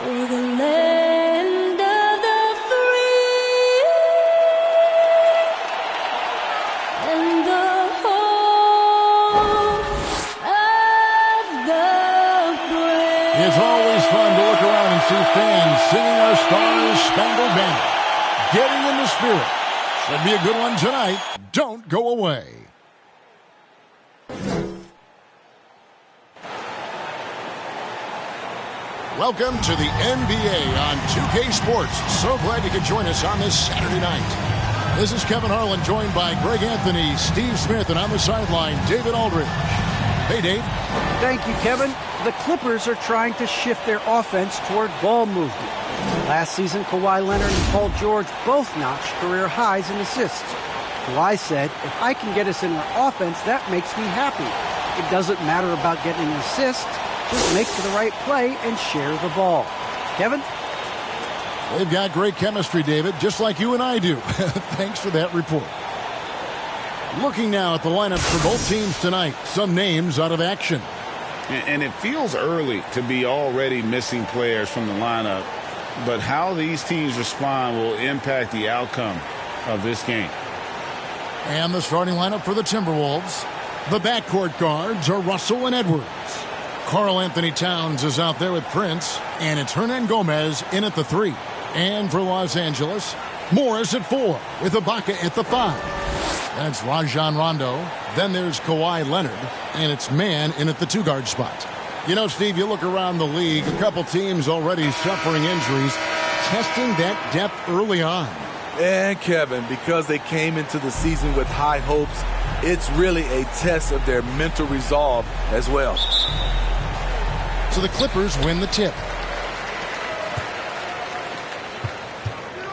For the land of the free and the home of the brave. It's always fun to look around and see fans singing our Stars Spangled Banner. Getting in the spirit. Should be a good one tonight. Don't go away. Welcome to the NBA on 2K Sports. So glad you could join us on this Saturday night. This is Kevin Harlan, joined by Greg Anthony, Steve Smith, and on the sideline, David Aldridge. Hey, Dave. Thank you, Kevin. The Clippers are trying to shift their offense toward ball movement. Last season, Kawhi Leonard and Paul George both notched career highs in assists. Kawhi said, if I can get us in our offense, that makes me happy. It doesn't matter about getting an assist. Just make the right play and share the ball. Kevin? They've got great chemistry, David, just like you and I do. Thanks for that report. Looking now at the lineups for both teams tonight. Some names out of action. And it feels early to be already missing players from the lineup. But how these teams respond will impact the outcome of this game. And the starting lineup for the Timberwolves. The backcourt guards are Russell and Edwards. Karl Anthony Towns is out there with Prince, and it's Hernan Gomez in at the 3. And for Los Angeles, Morris at 4 with Ibaka at the 5. That's Rajon Rondo. Then there's Kawhi Leonard, and it's Mann in at the 2-guard spot. You know, Steve, you look around the league, a couple teams already suffering injuries, testing that depth early on. And Kevin, because they came into the season with high hopes, it's really a test of their mental resolve as well. So the Clippers win the tip.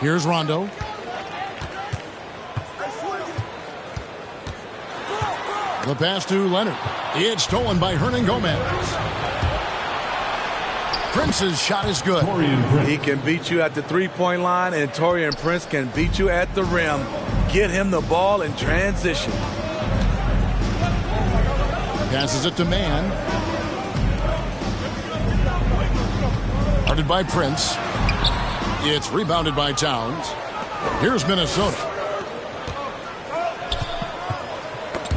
Here's Rondo. The pass to Leonard. It's stolen by Hernan Gomez. Prince's shot is good. He can beat you at the three-point line, and Taurean Prince can beat you at the rim. Get him the ball in transition. Passes it to Mann. Guarded by Prince. It's rebounded by Towns. Here's Minnesota.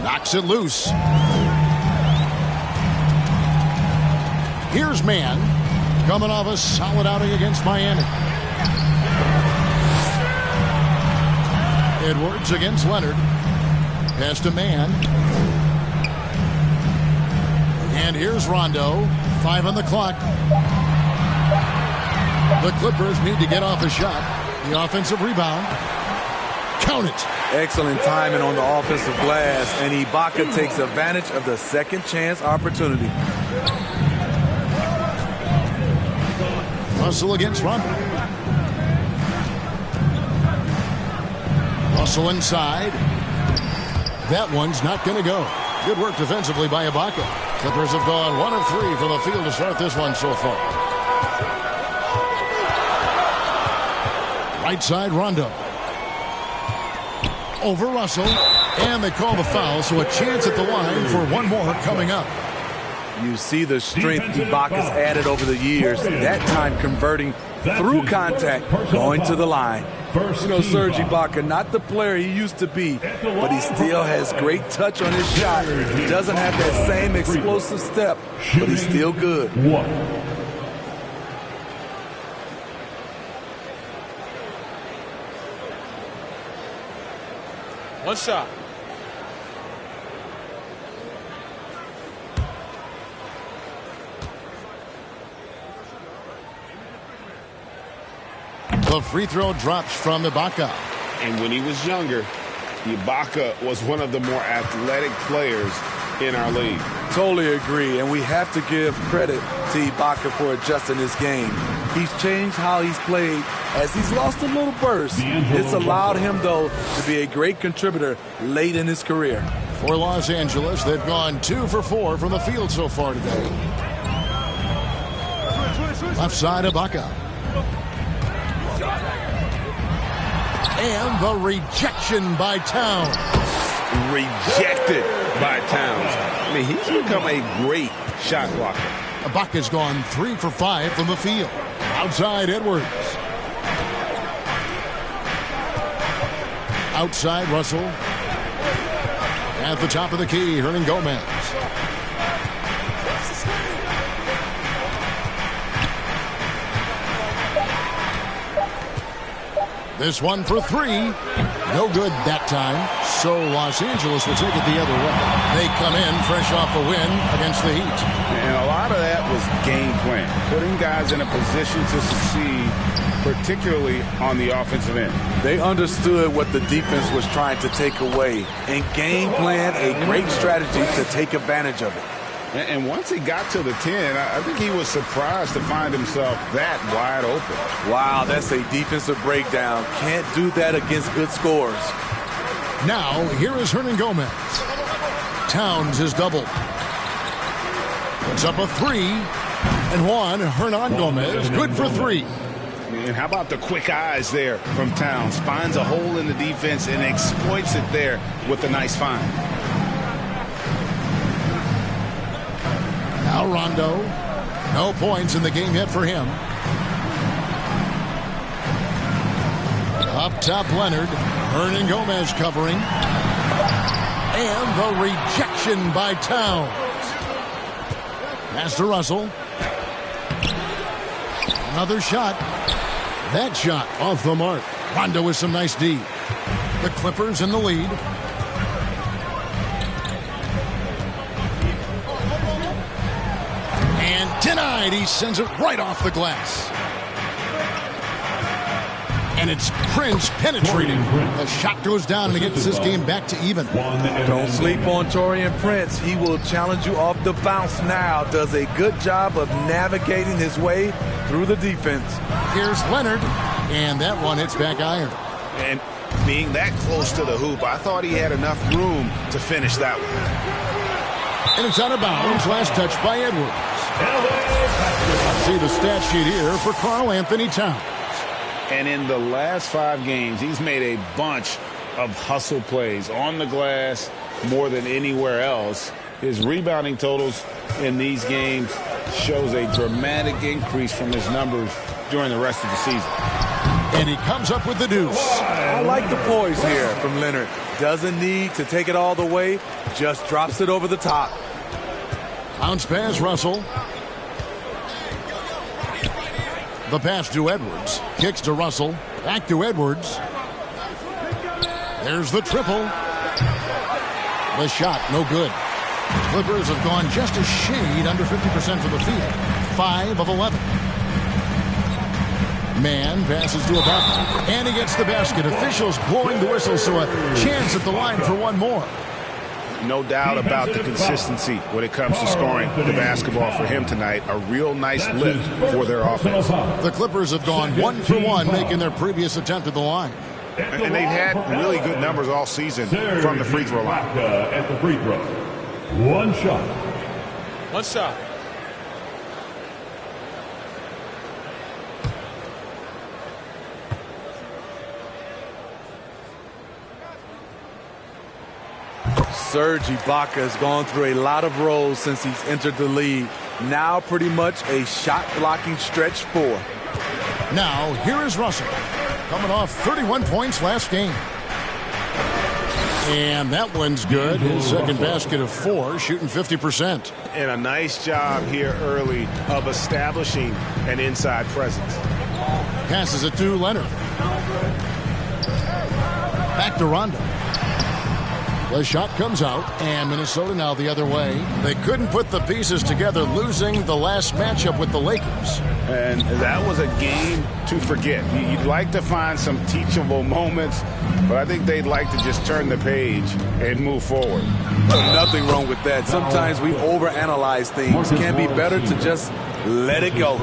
Knocks it loose. Here's Mann. Coming off a solid outing against Miami. Edwards against Leonard. Pass to Mann. And here's Rondo. 5 on the clock. The Clippers need to get off a shot. The offensive rebound. Count it. Excellent timing on the offensive glass, and Ibaka takes advantage of the second chance opportunity. Russell against Rondo. Russell inside. That one's not going to go. Good work defensively by Ibaka. Clippers have gone 1 of 3 from the field to start this one so far. Right side, Rondo. Over Russell. And they call the foul, so a chance at the line for one more coming up. You see the strength Ibaka's added over the years, that time converting through contact, going to the line. You know, Serge Ibaka, not the player he used to be, but he still has great touch on his shot. He doesn't have that same explosive step, but he's still good. One shot. The free throw drops from Ibaka. And when he was younger, Ibaka was one of the more athletic players in our league. Totally agree, and we have to give credit to Ibaka for adjusting his game. He's changed how he's played as he's lost a little burst. It's allowed him, though, to be a great contributor late in his career. For Los Angeles, they've gone 2 for 4 from the field so far today. Left side, Ibaka. And the rejection by Towns. Rejected by Towns. I mean, he's become a great shot blocker. Ibaka's gone 3 for 5 from the field. Outside Edwards. Outside Russell. At the top of the key, Hernangomez. This one for three. No good that time. So Los Angeles will take it the other way. They come in fresh off a win against the Heat. And a lot of that was game plan. Putting guys in a position to succeed, particularly on the offensive end. They understood what the defense was trying to take away and game plan a great strategy to take advantage of it. And once he got to the 10, I think he was surprised to find himself that wide open. Wow, that's a defensive breakdown. Can't do that against good scores. Now, here is Hernangomez. Towns is doubled. Puts up a three. And one, Hernangomez, good for three. And how about the quick eyes there from Towns? Finds a hole in the defense and exploits it there with a nice find. Now Rondo. No points in the game yet for him. Up top Leonard. Hernangomez covering. And the rejection by Towns. Pass to Russell. Another shot. That shot off the mark. Rondo with some nice D. The Clippers in the lead. And denied. He sends it right off the glass. And it's Prince penetrating. The shot goes down and it gets this game back to even. Don't sleep on Taurean Prince. He will challenge you off the bounce now. Does a good job of navigating his way through the defense. Here's Leonard. And that one hits back iron. And being that close to the hoop, I thought he had enough room to finish that one. And it's out of bounds. Last touch by Edwards. See the stat sheet here for Karl Anthony Towns. And in the last 5 games, he's made a bunch of hustle plays on the glass more than anywhere else. His rebounding totals in these games shows a dramatic increase from his numbers during the rest of the season. And he comes up with the deuce. I like the poise here from Leonard. Doesn't need to take it all the way, just drops it over the top. Bounce pass, Russell. The pass to Edwards. Kicks to Russell. Back to Edwards. There's the triple. The shot, no good. Clippers have gone just a shade under 50% from the field. 5 of 11. Man passes to Ibaka. And he gets the basket. Officials blowing the whistle, so a chance at the line for one more. No doubt about the consistency when it comes to scoring the basketball for him tonight. A real nice lift for their offense. The Clippers have gone 1 for 1, making their previous attempt at the line. And they've had really good numbers all season from the free throw line. At the free throw. One shot. One shot. Serge Ibaka has gone through a lot of roles since he's entered the league. Now pretty much a shot-blocking stretch 4. Now, here is Russell. Coming off 31 points last game. And that one's good. His second basket of 4, shooting 50%. And a nice job here early of establishing an inside presence. Passes it to Leonard. Back to Rondo. The shot comes out, and Minnesota now the other way. They couldn't put the pieces together, losing the last matchup with the Lakers. And that was a game to forget. You'd like to find some teachable moments, but I think they'd like to just turn the page and move forward. Nothing wrong with that. Sometimes we overanalyze things. Can be better to just let it go.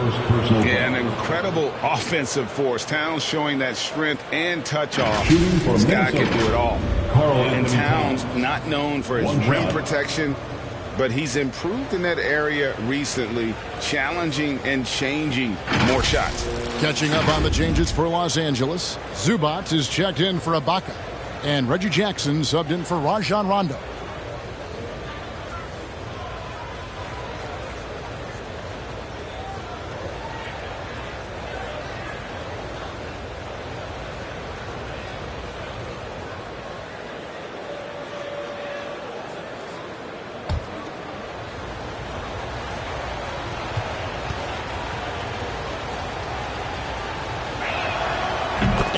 Yeah, an incredible offensive force. Towns showing that strength and touch off. This guy can do it all. And Towns not known for his rim protection, but he's improved in that area recently, challenging and changing more shots. Catching up on the changes for Los Angeles. Zubac is checked in for Ibaka, and Reggie Jackson subbed in for Rajon Rondo.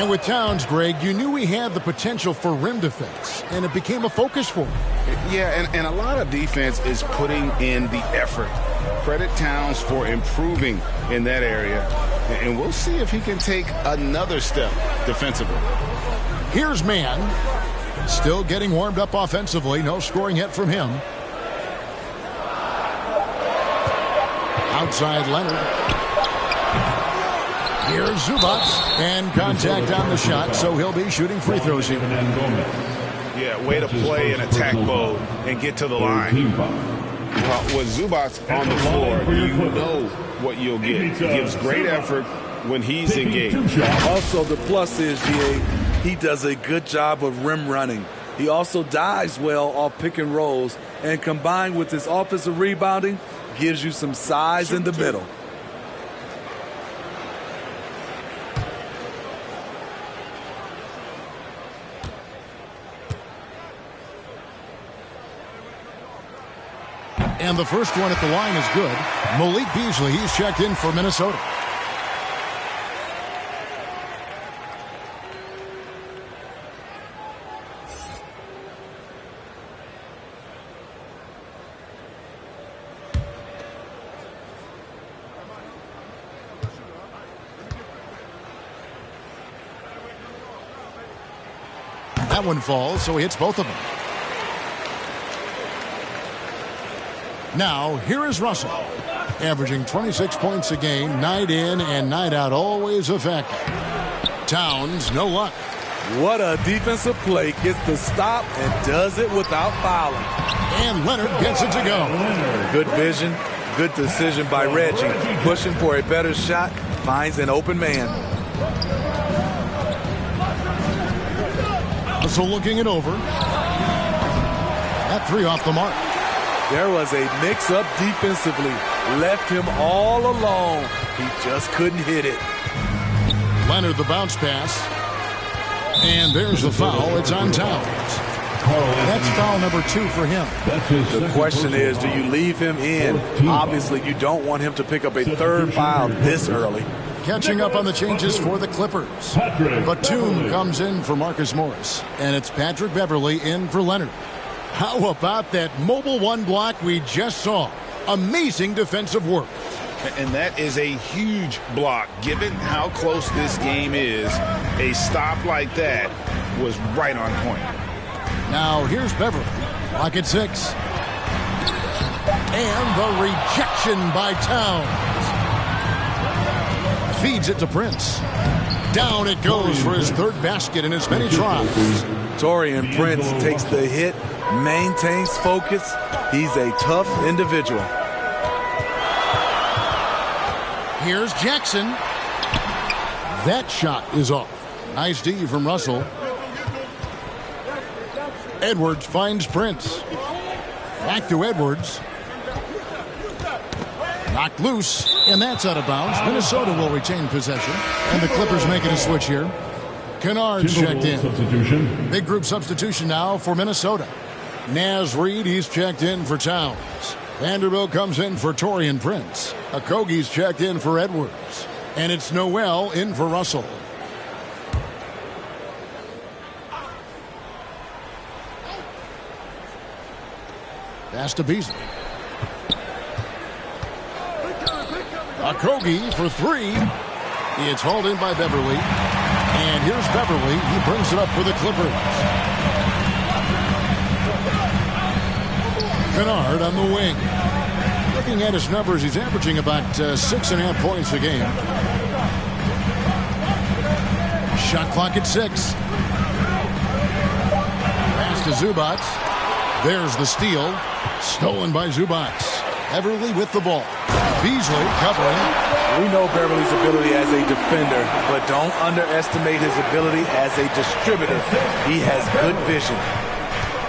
And with Towns, Greg, you knew he had the potential for rim defense, and it became a focus for him. Yeah, and a lot of defense is putting in the effort. Credit Towns for improving in that area, and we'll see if he can take another step defensively. Here's Mann. Still getting warmed up offensively. No scoring yet from him. Outside Leonard. Here's Zubac, and contact on the shot, so he'll be shooting free throws here. Yeah, way to play in attack mode and get to the line. With Zubac on the floor, you know what you'll get. He gives great effort when he's engaged. Also, the plus is, he does a good job of rim running. He also dives well off pick and rolls, and combined with his offensive rebounding, gives you some size in the middle. And the first one at the line is good. Malik Beasley, he's checked in for Minnesota. That one falls, so he hits both of them. Now, here is Russell, averaging 26 points a game, night in and night out, always effective. Towns, no luck. What a defensive play. Gets the stop and does it without fouling. And Leonard gets it to go. Good vision, good decision by Reggie. Pushing for a better shot, finds an open man. Russell looking it over. That three off the mark. There was a mix-up defensively. Left him all alone. He just couldn't hit it. Leonard the bounce pass. And there's the foul. It's on Towns. That's foul number 2 for him. The question is, do you leave him in? Obviously, you don't want him to pick up a third foul this early. Catching up on the changes for the Clippers. Batum comes in for Marcus Morris. And it's Patrick Beverley in for Leonard. How about that mobile one block we just saw? Amazing defensive work. And that is a huge block. Given how close this game is, a stop like that was right on point. Now here's Beverley. Lock at 6. And the rejection by Towns. Feeds it to Prince. Down it goes for his third basket in as many tries. Taurean Prince takes the hit, maintains focus. He's a tough individual. Here's Jackson. That shot is off. Nice D from Russell. Edwards finds Prince. Back to Edwards. Knocked loose, and that's out of bounds. Minnesota will retain possession, and the Clippers making a switch here. Kennard's checked in. Big group substitution now for Minnesota. Naz Reid, he's checked in for Towns. Vanderbilt comes in for Taurean Prince. Okogie's checked in for Edwards. And it's Noel in for Russell. Pass to Beasley. Okogie for 3. It's hauled in by Beverley. And here's Beverley. He brings it up for the Clippers. Kennard on the wing. Looking at his numbers, he's averaging about 6.5 points a game. Shot clock at 6. Pass to Zubac. There's the steal. Stolen by Zubac. Beverley with the ball. Beasley covering. We know Beverly's ability as a defender, but don't underestimate his ability as a distributor. He has good vision.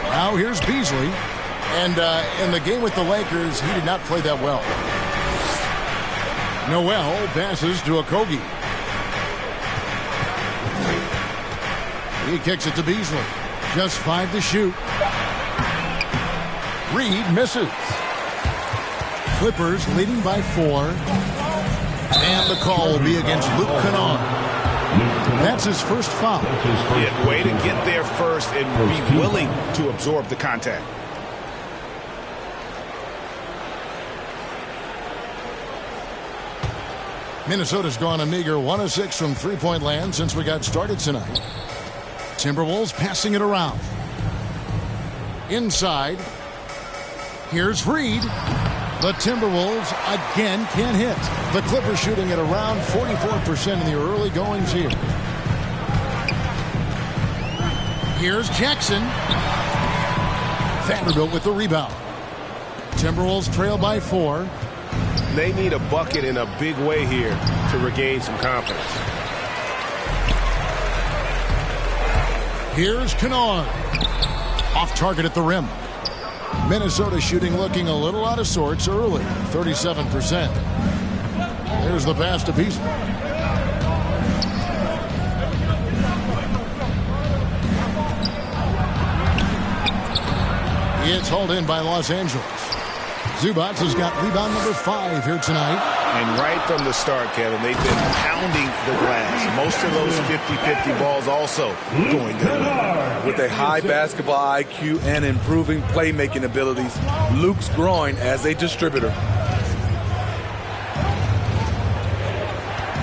Now here's Beasley. And in the game with the Lakers, he did not play that well. Noel passes to Okogie. He kicks it to Beasley. Just 5 to shoot. Reed misses. Clippers leading by 4. And the call will be against Luke Kennard. That's his first foul. Yeah, way to get there first and be willing to absorb the contact. Minnesota's gone a meager 1 of 6 from three-point land since we got started tonight. Timberwolves passing it around. Inside. Here's Reed. The Timberwolves again can't hit. The Clippers shooting at around 44% in the early goings here. Here's Jackson. Vanderbilt with the rebound. Timberwolves trail by 4. They need a bucket in a big way here to regain some confidence. Here's Kennard. Off target at the rim. Minnesota shooting looking a little out of sorts early, 37%. There's the pass to Beasley. It's hauled in by Los Angeles. Zubac has got rebound number 5 here tonight. And right from the start, Kevin, they've been pounding the glass. Most of those 50-50 balls also going their way. With a high basketball IQ and improving playmaking abilities, Luke's growing as a distributor.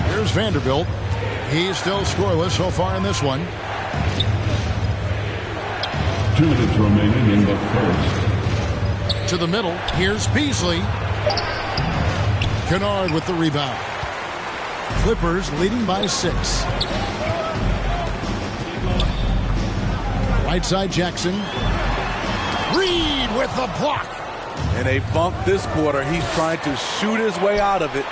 Here's Vanderbilt. He's still scoreless so far in this one. 2 minutes remaining in the first. To the middle. Here's Beasley. Kennard with the rebound. Clippers leading by 6. Right side Jackson. Reed with the block. In a bump this quarter, he's trying to shoot his way out of it.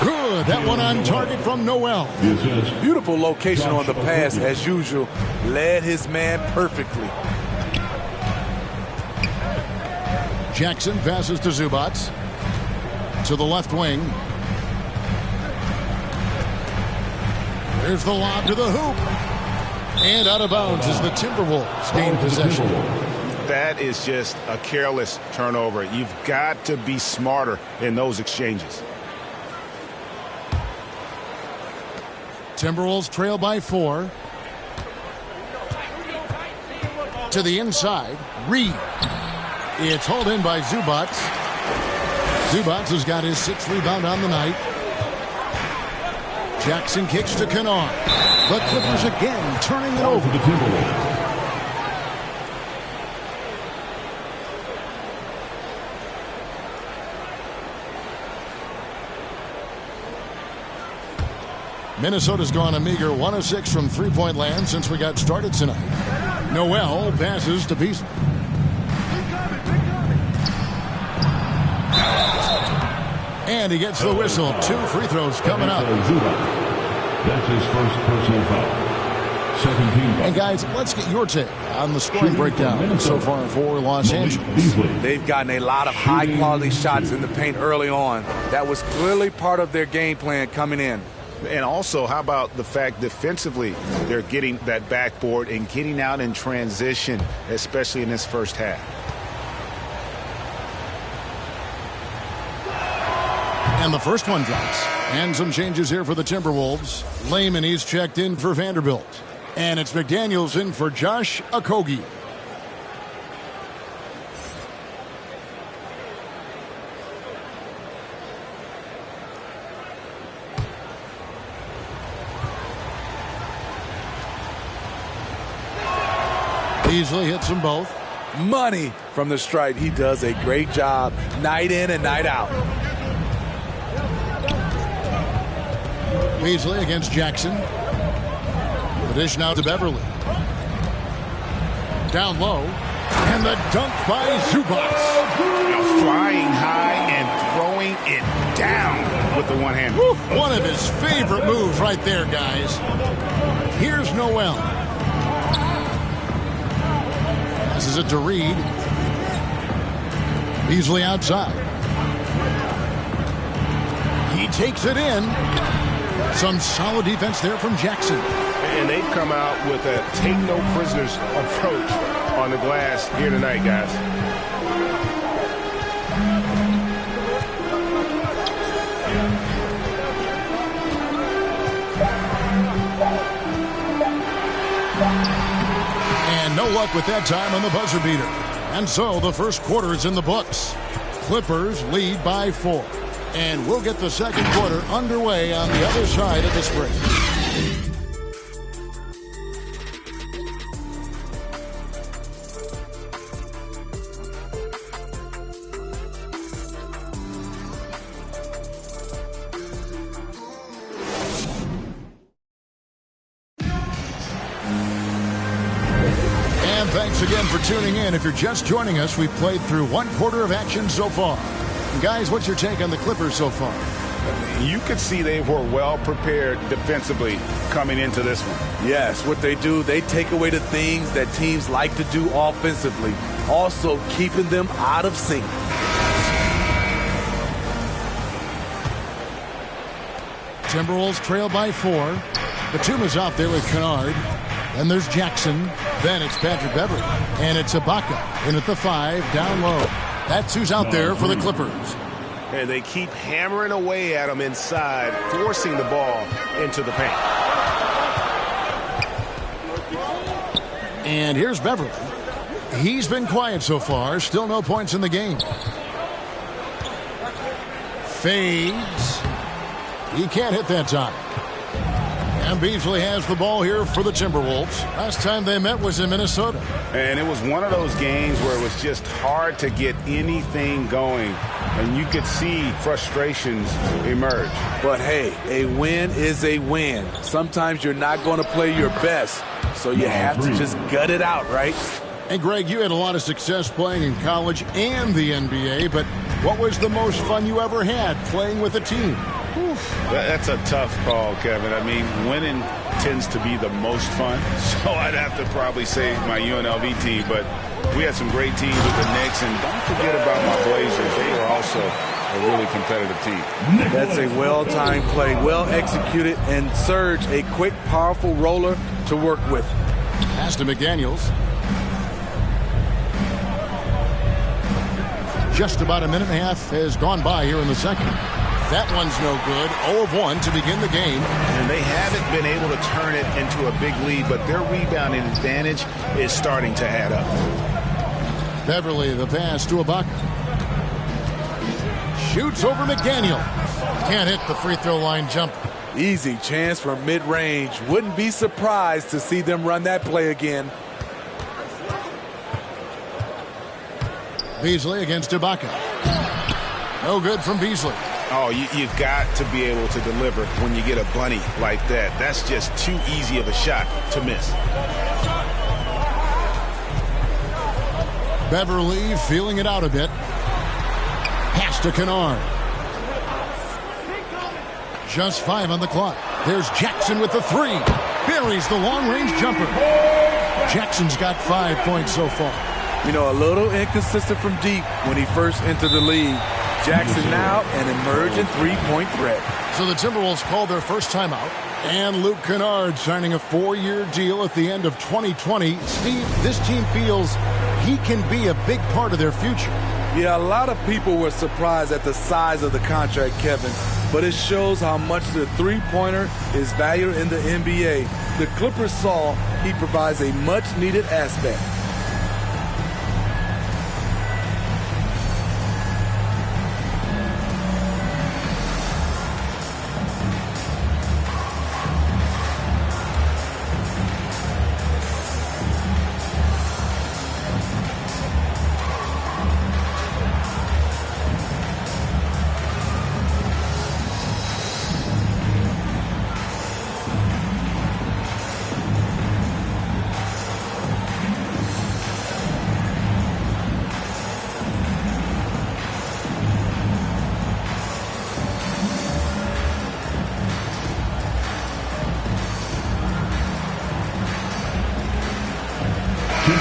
Good. That one on target from Noel. Beautiful location on the pass as usual. Led his man perfectly. Jackson passes to Zubac. To the left wing. There's the lob to the hoop. And out of bounds as the Timberwolves gain possession. That is just a careless turnover. You've got to be smarter in those exchanges. Timberwolves trail by 4. To the inside. Reed. It's hauled in by Zubac. Zubac has got his 6th rebound on the night. Jackson kicks to Kennard. The Clippers again turning it over. The Timberwolves. Minnesota's gone a meager 1 of 6 from three-point land since we got started tonight. Noel passes to Beasley. And he gets the whistle. 2 free throws coming up. That's his first personal foul. 17 fouls. And guys, let's get your take on the scoring breakdown so far for Los Angeles. They've gotten a lot of high-quality shots in the paint early on. That was clearly part of their game plan coming in. And also, how about the fact defensively they're getting that backboard and getting out in transition, especially in this first half. And the first one drops. And some changes here for the Timberwolves. Lehman, he's checked in for Vanderbilt. And it's McDaniels in for Josh Okogie. Beasley hits them both. Money from the stripe. He does a great job night in and night out. Beasley against Jackson. The dish now to Beverly. Down low. And the dunk by Zubac. Flying high and throwing it down with the one hand. One of his favorite moves right there, guys. Here's Noel. This is it to Reed. Beasley outside. He takes it in. Some solid defense there from Jackson. And they've come out with a take no prisoners approach on the glass here tonight, guys. And no luck with that time on the buzzer beater. And so the first quarter is in the books. Clippers lead by 4. And we'll get the second quarter underway on the other side of this break. Thanks again for tuning in. If you're just joining us, we've played through one quarter of action so far. And guys, what's your take on the Clippers so far? You could see they were well prepared defensively coming into this one. Yes, what they do, they take away the things that teams like to do offensively, also keeping them out of sync. Timberwolves trail by 4. Batuma's out there with Kennard. Then there's Jackson. Then it's Patrick Beverley. And it's Ibaka in at the 5, down low. That's who's out there for the Clippers. And they keep hammering away at him inside, forcing the ball into the paint. And here's Beverley. He's been quiet so far. Still no points in the game. Fades. He can't hit that time. And Beasley has the ball here for the Timberwolves. Last time they met was in Minnesota. And it was one of those games where it was just hard to get anything going. And you could see frustrations emerge. But hey, a win is a win. Sometimes you're not going to play your best, so you have to just gut it out, right? And Greg, you had a lot of success playing in college and the NBA, but what was the most fun you ever had playing with a team? That's a tough call, Kevin. I mean, winning tends to be the most fun, so I'd have to probably say my UNLV team, but we had some great teams with the Knicks, and don't forget about my Blazers. They were also a really competitive team. That's a well-timed play, well executed, and Serge, a quick, powerful roller to work with. Pass to McDaniels. Just about a minute and a half has gone by here in the second. That one's no good. 0 of 1 to begin the game. And they haven't been able to turn it into a big lead, but their rebounding advantage is starting to add up. Beverley, the pass to Ibaka. Shoots over McDaniel. Can't hit the free throw line jumper. Easy chance from mid-range. Wouldn't be surprised to see them run that play again. Beasley against Ibaka. No good from Beasley. Oh, you've got to be able to deliver when you get a bunny like that. That's just too easy of a shot to miss. Beverley feeling it out a bit. Pass to Kennard. Just 5 on the clock. There's Jackson with the 3. Buries the long-range jumper. Jackson's got 5 points so far. You know, a little inconsistent from deep when he first entered the league. Jackson now an emerging three-point threat. So the Timberwolves called their first timeout. And Luke Kennard signing a 4-year deal at the end of 2020. Steve, this team feels he can be a big part of their future. Yeah, a lot of people were surprised at the size of the contract, Kevin. But it shows how much the three-pointer is valued in the NBA. The Clippers saw he provides a much-needed aspect.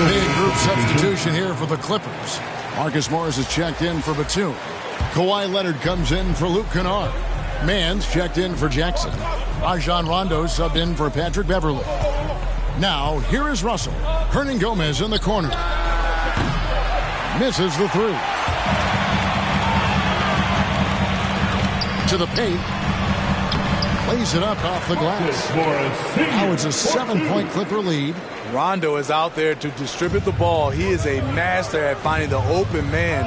Big group substitution here for the Clippers. Marcus Morris is checked in for Batum. Kawhi Leonard comes in for Luke Kennard. Mann's checked in for Jackson. Rajon Rondo subbed in for Patrick Beverley. Now, here is Russell. Hernan Gomez in the corner. Misses the 3. To the paint. lays it up off the glass. Now it's a 7-point Clipper lead. Rondo is out there to distribute the ball. He is a master at finding the open man.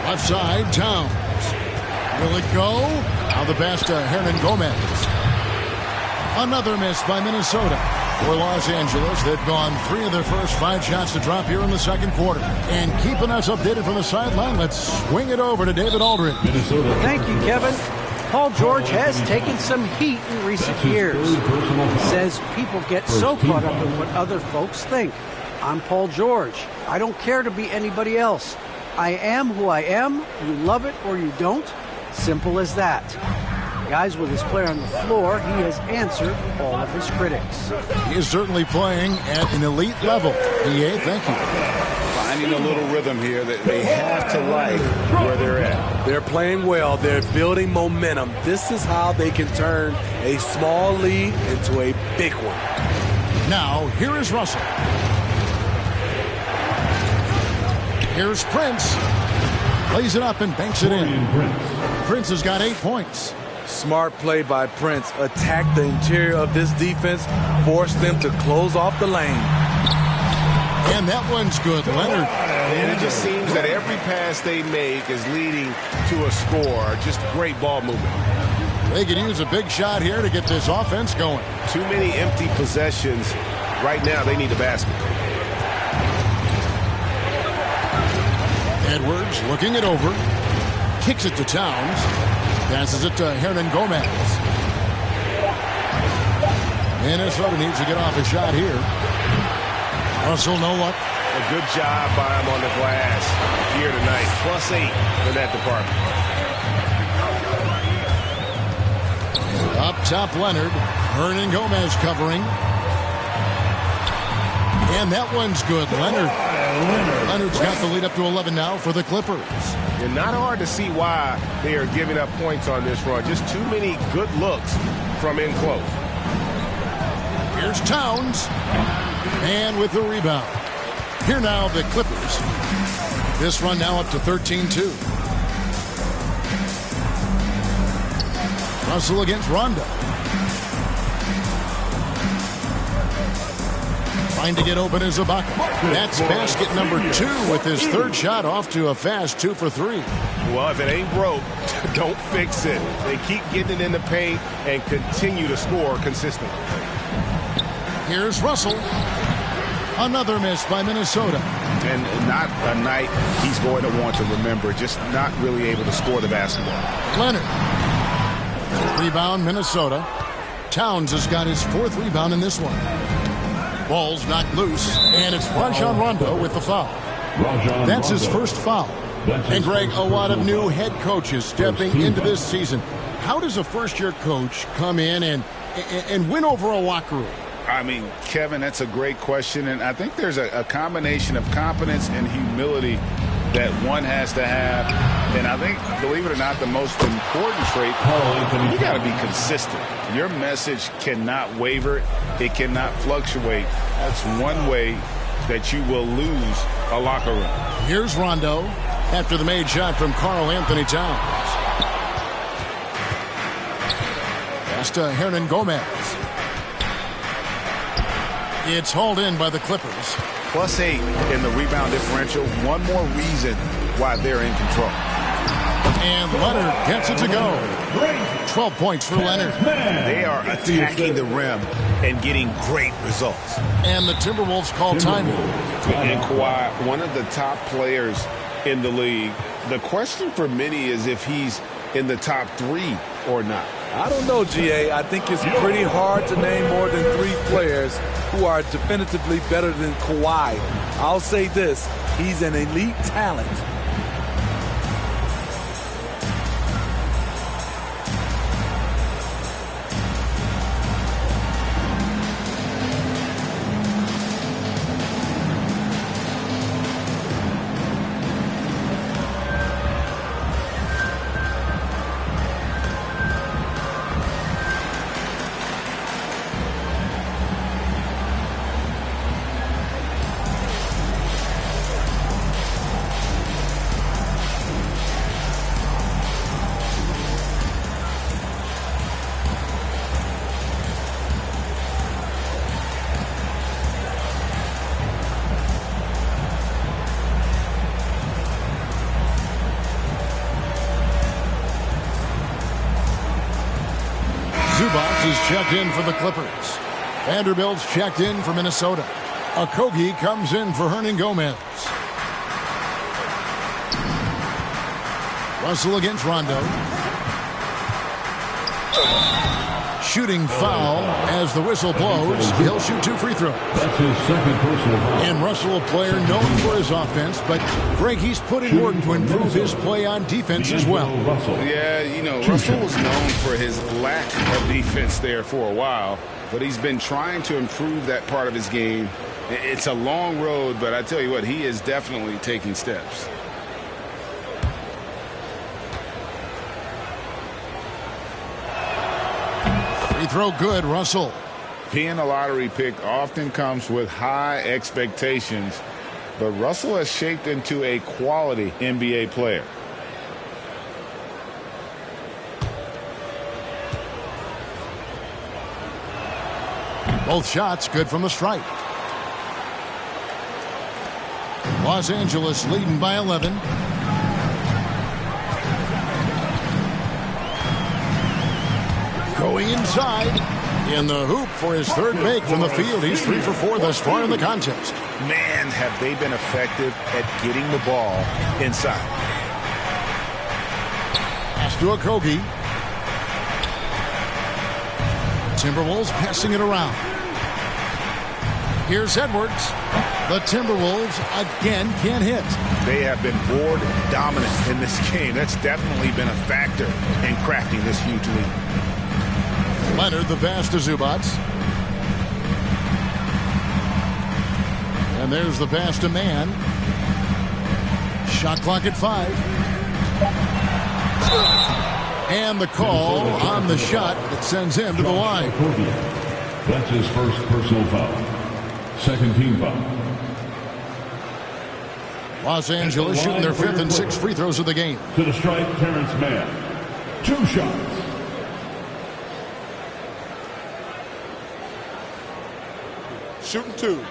Left side, Towns. Will it go? Now the pass to Hernan Gomez. Another miss by Minnesota. For Los Angeles, they've gone 3 of their first 5 shots to drop here in the second quarter. And keeping us updated from the sideline, let's swing it over to David Aldridge. Thank you, Kevin. Paul George has taken some heat in recent years. He says people get so caught up in what other folks think. I'm Paul George. I don't care to be anybody else. I am who I am. You love it or you don't. Simple as that. Guys, with his play on the floor, he has answered all of his critics. He is certainly playing at an elite level. EA, thank you. Finding a little rhythm here that they have to like where they're at. They're playing well. They're building momentum. This is how they can turn a small lead into a big one. Now, here is Russell. Here's Prince. Plays it up and banks it in. Prince has got 8 points. Smart play by Prince. Attack the interior of this defense. Force them to close off the lane. And that one's good. Leonard. And it just seems that every pass they make is leading to a score. Just great ball movement. They could use a big shot here to get this offense going. Too many empty possessions. Right now, they need a basket. Edwards looking it over. Kicks it to Towns. Passes it to Hernan Gomez. Minnesota needs to get off a shot here. Russell, no luck. A good job by him on the glass here tonight. +8 in that department. Up top, Leonard. Hernan Gomez covering. And that one's good. Leonard's got the lead up to 11 now for the Clippers. And not hard to see why they are giving up points on this run. Just too many good looks from in close. Here's Towns. And with the rebound. Here now the Clippers. This run now up to 13-2. Russell against Rondo. Trying to get open is Ibaka. That's basket number 2 with his 3rd shot off to a fast 2 for 3. Well, if it ain't broke, don't fix it. They keep getting it in the paint and continue to score consistently. Here's Russell. Another miss by Minnesota. And not a night he's going to want to remember. Just not really able to score the basketball. Leonard. Rebound, Minnesota. Towns has got his 4th rebound in this one. Ball's knocked loose, and it's Rajon Rondo with the foul. That's his first foul. And, Greg, a lot of new head coaches stepping into this season. How does a first-year coach come in and win over a locker room? I mean, Kevin, that's a great question. And I think there's a combination of competence and humility that one has to have. And I think, believe it or not, the most important trait, you got to be consistent. Your message cannot waver. It cannot fluctuate. That's one way that you will lose a locker room. Here's Rondo after the made shot from Karl Anthony Towns. Pass to Hernan Gomez. It's hauled in by the Clippers. +8 in the rebound differential. One more reason why they're in control. And Leonard gets it to go. 12 points for Leonard. They are attacking the rim and getting great results. And the Timberwolves call timing. And Kawhi, one of the top players in the league. The question for many is if he's in the top 3 or not. I don't know, GA. I think it's pretty hard to name more than 3 players who are definitively better than Kawhi. I'll say this, he's an elite talent. Zubac is checked in for the Clippers. Vanderbilt's checked in for Minnesota. Okogie comes in for Hernan Gomez. Russell against Rondo. Shooting foul as the whistle blows. He'll shoot 2 free throws. That's his second personal foul. And Russell, a player known for his offense, but Greg, he's put in work to improve his play on defense as well. Yeah, you know, Russell was known for his lack of defense there for a while, but he's been trying to improve that part of his game. It's a long road, but I tell you what, he is definitely taking steps. Free throw good, Russell. Being a lottery pick often comes with high expectations, but Russell has shaped into a quality NBA player. Both shots good from the stripe. Los Angeles leading by 11. Going inside. In the hoop for his third make from the field. He's 3 for 4 thus far in the contest. Man, have they been effective at getting the ball inside. Pass to Okogie. Timberwolves passing it around. Here's Edwards. The Timberwolves again can't hit. They have been board dominant in this game. That's definitely been a factor in crafting this huge lead. Leonard the pass to Zubac. And there's the pass to Mann. Shot clock at 5. And the call on the shot that sends him to the line. That's his first personal foul. Second team foul. Los Angeles shooting their 5th and 6th free throws of the game. To the strike, Terrence Mann. 2 shots. Shooting 2.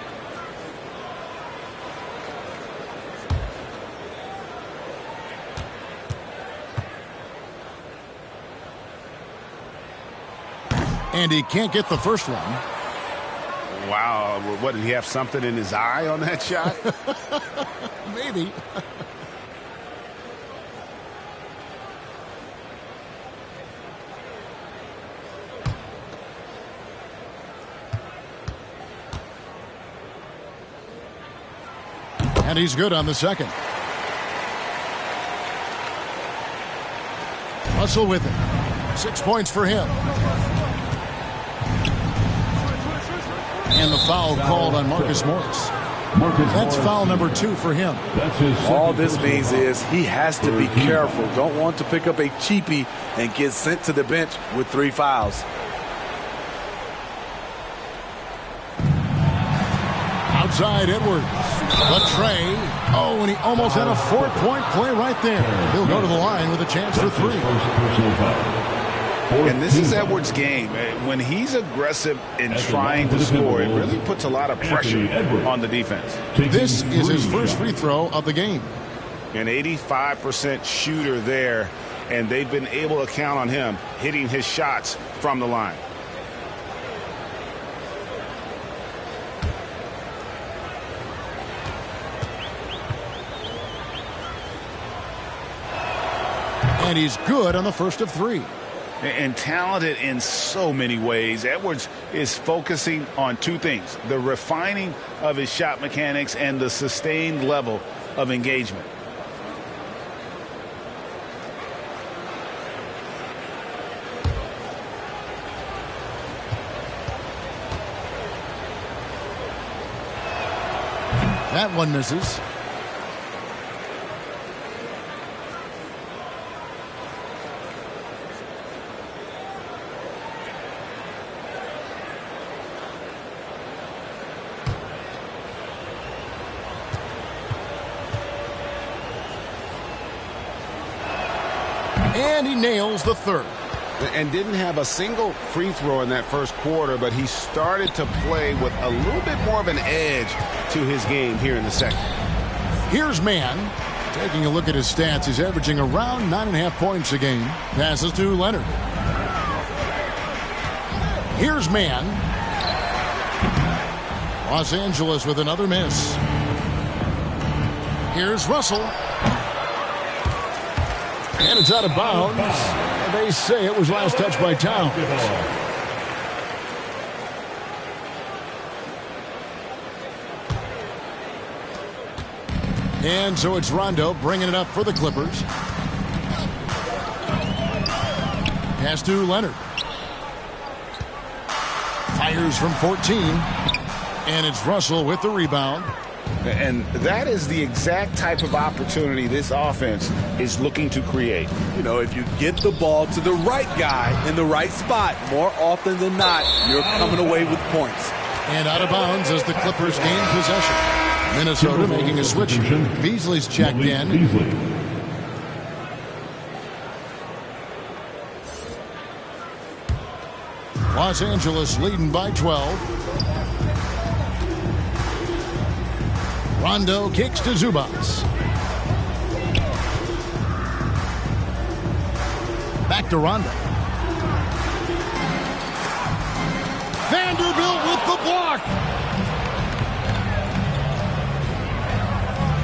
And he can't get the first one. Wow, what, did he have something in his eye on that shot? Maybe. And he's good on the second. Russell with it. 6 points for him. And the foul called on Marcus Morris. That's foul number 2 for him. All this means is he has to be careful. Don't want to pick up a cheapie and get sent to the bench with 3 fouls. Outside Edwards. The tray. Oh, and he almost had a 4-point play right there. He'll go to the line with a chance for 3. And this is Edwards' game. When he's aggressive in trying to score, it really puts a lot of pressure on the defense. This is his first free throw of the game. An 85% shooter there, and they've been able to count on him hitting his shots from the line. And he's good on the first of 3. And talented in so many ways. Edwards is focusing on 2 things: the refining of his shot mechanics and the sustained level of engagement. That one misses. And he nails the third. And didn't have a single free throw in that first quarter, but he started to play with a little bit more of an edge to his game here in the second. Here's Mann. Taking a look at his stats, he's averaging around 9.5 points a game. Passes to Leonard. Here's man. Los Angeles with another miss. Here's Russell. And it's out of bounds. And they say it was last touched by Towns. And so it's Rondo bringing it up for the Clippers. Pass to Leonard. Fires from 14. And it's Russell with the rebound. And that is the exact type of opportunity this offense is looking to create. You know, if you get the ball to the right guy in the right spot, more often than not, you're coming away with points. And out of bounds as the Clippers gain possession. Minnesota making a switch. Beasley's checked in. Los Angeles leading by 12. Rondo kicks to Zubats. Back to Rondo. Vanderbilt with the block.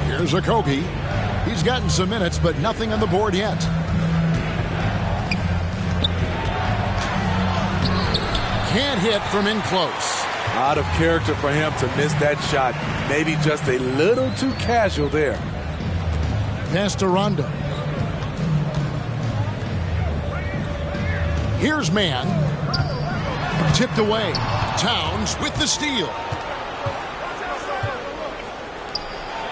Here's Okogie. He's gotten some minutes, but nothing on the board yet. Can't hit from in close. Out of character for him to miss that shot. Maybe just a little too casual there. Pass to Rondo. Here's man. Tipped away. Towns with the steal.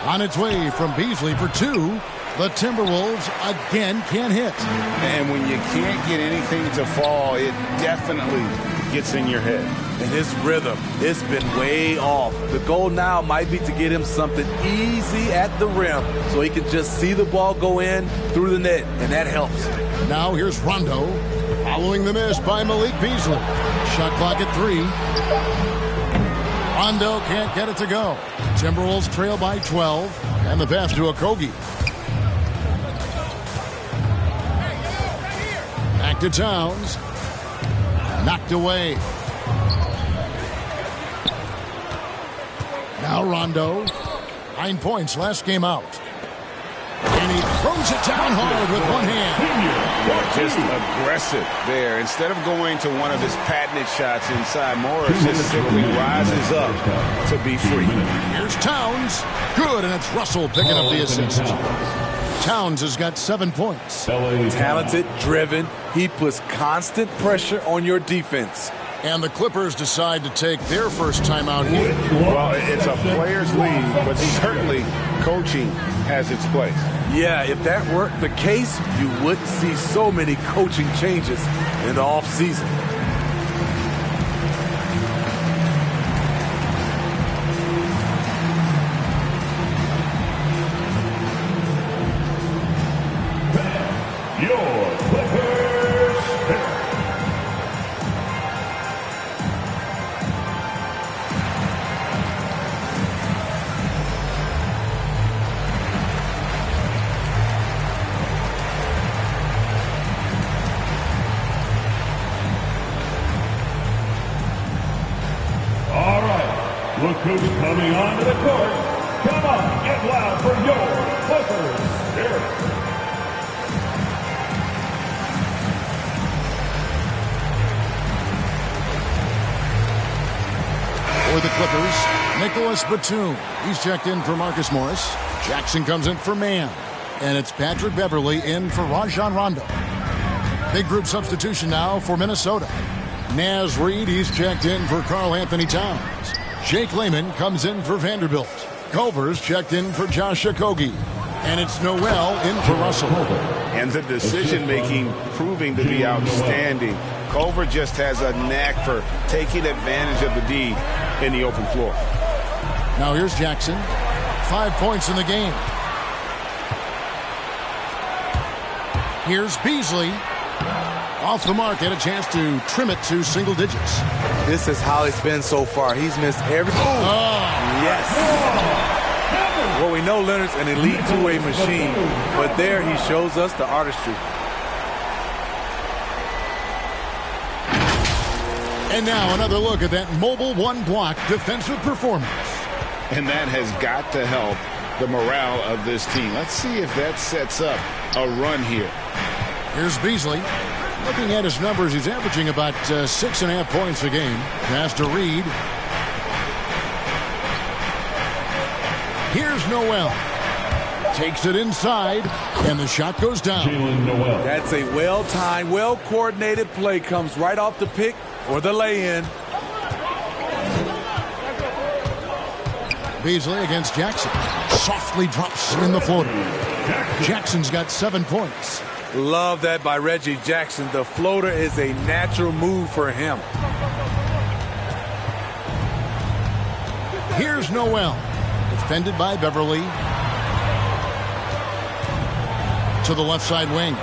On its way from Beasley for two. The Timberwolves again can't hit. And when you can't get anything to fall, it definitely gets in your head. And his rhythm, it's been way off. The goal now might be to get him something easy at the rim so he can just see the ball go in through the net, and that helps. Now here's Rondo, following the miss by Malik Beasley. Shot clock at 3. Rondo can't get it to go. Timberwolves trail by 12, and the pass to Okogie. Back to Towns. Knocked away. Now Rondo. 9 points last game out. And he throws it down hard with one hand. Yeah, just aggressive there. Instead of going to one of his patented shots inside, Morris just simply rises up to be free. Here's Towns. Good, and it's Russell picking up the assist. Towns has got 7 points. Talented, driven. He puts constant pressure on your defense. And the Clippers decide to take their first time out here. Well, it's a player's league, but certainly coaching has its place. Yeah, if that weren't the case, you wouldn't see so many coaching changes in the offseason. Your Clippers pick. All right, look who's coming onto the court. Come on, get loud for your Clippers Spirit. For the Clippers, Nicholas Batum. He's checked in for Marcus Morris. Jackson comes in for Mann. And it's Patrick Beverly in for Rajon Rondo. Big group substitution now for Minnesota. Naz Reid, he's checked in for Karl Anthony Towns. Jake Layman comes in for Vanderbilt. Culver's checked in for Josh Okogie. And it's Noel in for Russell. And the decision-making proving to be outstanding. Culver just has a knack for taking advantage of the D in the open floor. Now here's Jackson. 5 points in the game. Here's Beasley. Off the mark, had a chance to trim it to single digits. This is how it's been so far. He's missed every... Yes. Well, we know Leonard's an elite two-way machine, but there he shows us the artistry. And now another look at that mobile one-block defensive performance. And that has got to help the morale of this team. Let's see if that sets up a run here. Here's Beasley. Looking at his numbers, he's averaging about 6.5 points a game. Pass to Reed. Here's Noel. Takes it inside, and the shot goes down. That's a well-timed, well-coordinated play. Comes right off the pick for the lay-in. Beasley against Jackson. Softly drops in the floater. Jackson's got 7 points. Love that by Reggie Jackson. The floater is a natural move for him. Here's Noel. Defended by Beverly. To the left side wing.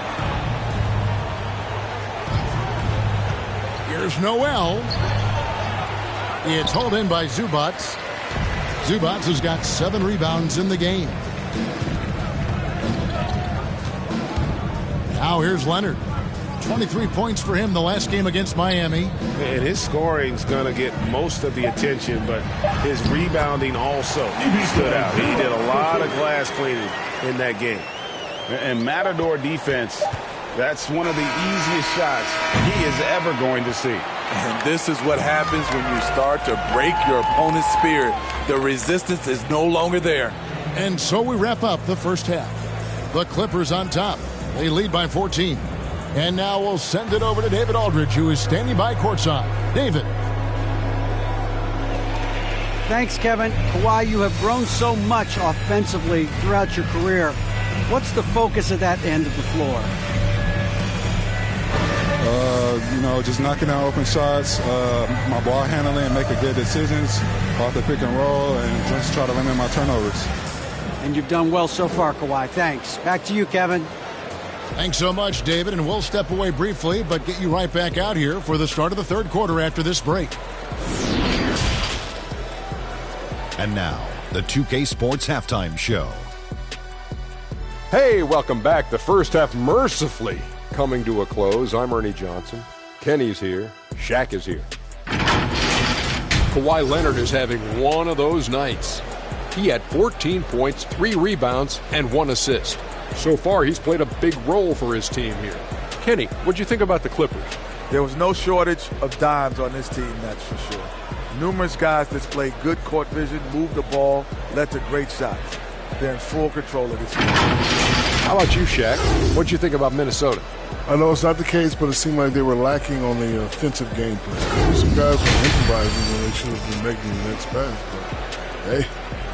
Here's Noel. It's hauled in by Zubats. Zubats has got 7 rebounds in the game. Now here's Leonard. 23 points for him the last game against Miami. And his scoring's going to get most of the attention, but his rebounding also stood out. He did a lot of glass cleaning in that game. And Matador defense, that's one of the easiest shots he is ever going to see. And this is what happens when you start to break your opponent's spirit. The resistance is no longer there. And so we wrap up the first half. The Clippers on top. They lead by 14. And now we'll send it over to David Aldridge, who is standing by courtside. David. Thanks, Kevin. Kawhi, you have grown so much offensively throughout your career. What's the focus of that end of the floor? Just knocking down open shots, my ball handling, making good decisions off the pick and roll, and just try to limit my turnovers. And you've done well so far, Kawhi. Thanks. Back to you, Kevin. Thanks so much, David, and we'll step away briefly, but get you right back out here for the start of the third quarter after this break. And now, the 2K Sports Halftime Show. Hey, welcome back. The first half mercifully coming to a close. I'm Ernie Johnson. Kenny's here. Shaq is here. Kawhi Leonard is having one of those nights. He had 14 points, 3 rebounds, and 1 assist. So far, he's played a big role for his team here. Kenny, what'd you think about the Clippers? There was no shortage of dimes on this team, that's for sure. Numerous guys displayed good court vision, moved the ball, led to great shots. They're in full control of this game. How about you, Shaq? What'd you think about Minnesota? I know it's not the case, but it seemed like they were lacking on the offensive gameplay. Some guys were improvising when they should have been making the next pass. But, hey,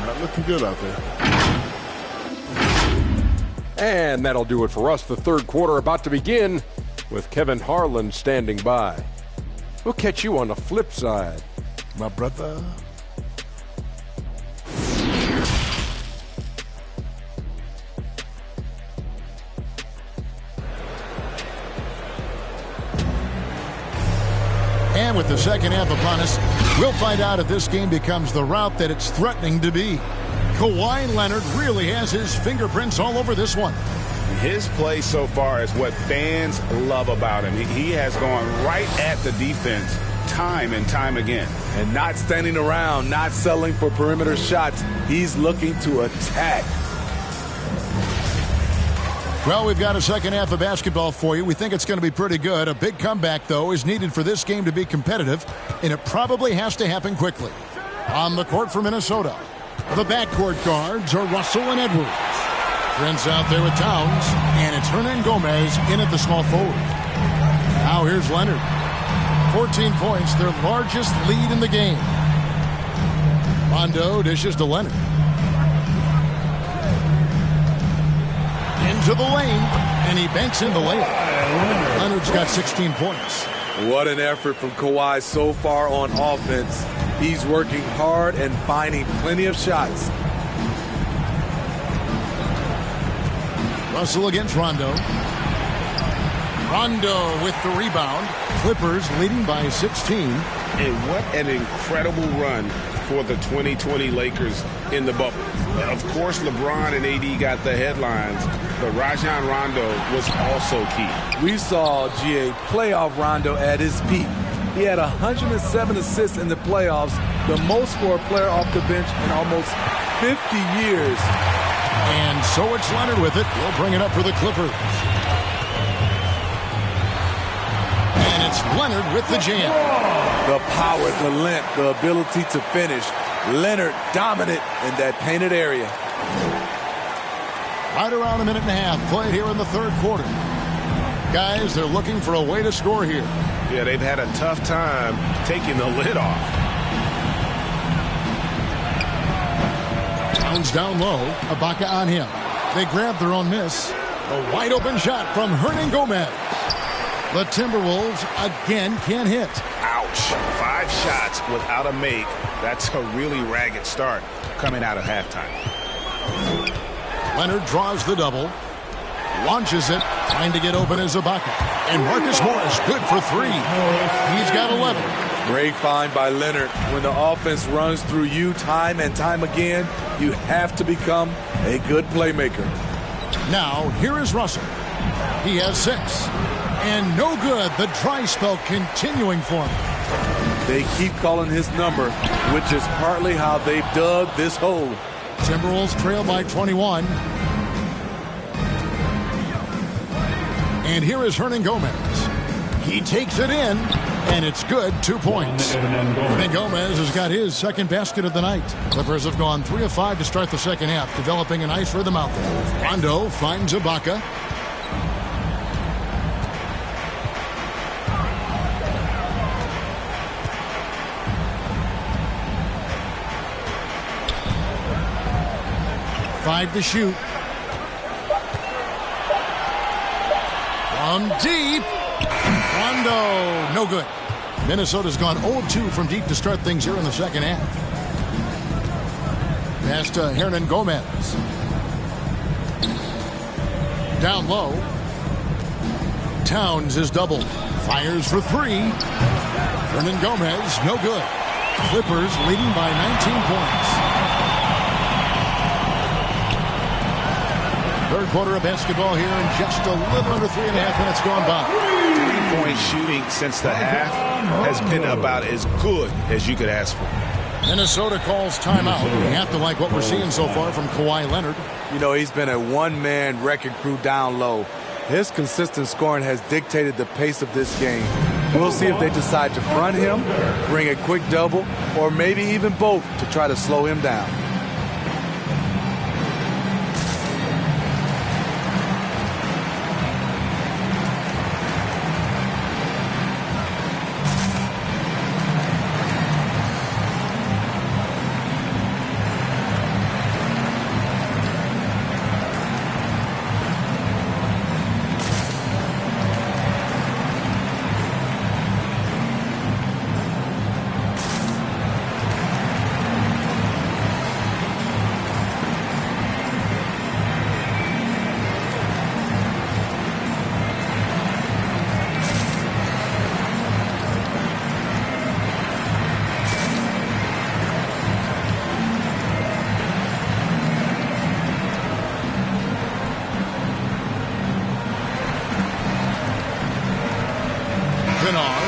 not looking good out there. And that'll do it for us. The third quarter about to begin with Kevin Harlan standing by. We'll catch you on the flip side. My brother. And with the second half upon us, we'll find out if this game becomes the route that it's threatening to be. Kawhi Leonard really has his fingerprints all over this one. His play so far is what fans love about him. He has gone right at the defense time and time again. And not standing around, not settling for perimeter shots. He's looking to attack. Well, we've got a second half of basketball for you. We think it's going to be pretty good. A big comeback, though, is needed for this game to be competitive, and it probably has to happen quickly. On the court for Minnesota, the backcourt guards are Russell and Edwards. Prince out there with Towns, and it's Hernan Gomez in at the small forward. Now here's Leonard. 14 points, their largest lead in the game. Rondo dishes to Leonard. Into the lane, and he banks in the layup. Leonard's got 16 points. What an effort from Kawhi so far on offense. He's working hard and finding plenty of shots. Russell against Rondo. Rondo with the rebound. Clippers leading by 16. And what an incredible run for the 2020 Lakers in the bubble. Of course, LeBron and AD got the headlines, but Rajon Rondo was also key. We saw GA playoff Rondo at his peak. He had 107 assists in the playoffs, the most for a player off the bench in almost 50 years. And so it's Leonard with it. He'll bring it up for the Clippers. And it's Leonard with the jam. The power, the length, the ability to finish. Leonard dominant in that painted area. Right around a minute and a half played here in the third quarter. Guys, they're looking for a way to score here. Yeah, they've had a tough time taking the lid off. Towns down low. Ibaka on him. They grab their own miss. A wide open shot from Hernan Gomez. The Timberwolves again can't hit. Ouch. 5 shots without a make. That's a really ragged start coming out of halftime. Leonard draws the double. Launches it. Trying to get open is Ibaka. And Marcus Morris good for 3. He's got 11. Great find by Leonard. When the offense runs through you time and time again, you have to become a good playmaker. Now, here is Russell. He has 6. And no good. The dry spell continuing for him. They keep calling his number, which is partly how they've dug this hole. Timberwolves trail by 21. And here is Hernan Gomez. He takes it in, and it's good. 2 points. Hernan Gomez has got his second basket of the night. Clippers have gone 3 of 5 to start the second half, developing a nice rhythm out there. Rondo finds Ibaka. Five to shoot. From deep. Rondo. No good. Minnesota's gone 0-2 from deep to start things here in the second half. Pass to Hernan Gomez. Down low. Towns is doubled. Fires for 3. Hernan Gomez. No good. Clippers leading by 19 points. Third quarter of basketball here, and just a little under 3.5 minutes gone by. 3-point shooting since the half has been about as good as you could ask for. Minnesota calls timeout. We have to like what we're seeing so far from Kawhi Leonard. You know, he's been a one-man wrecking crew down low. His consistent scoring has dictated the pace of this game. We'll see if they decide to front him, bring a quick double, or maybe even both to try to slow him down.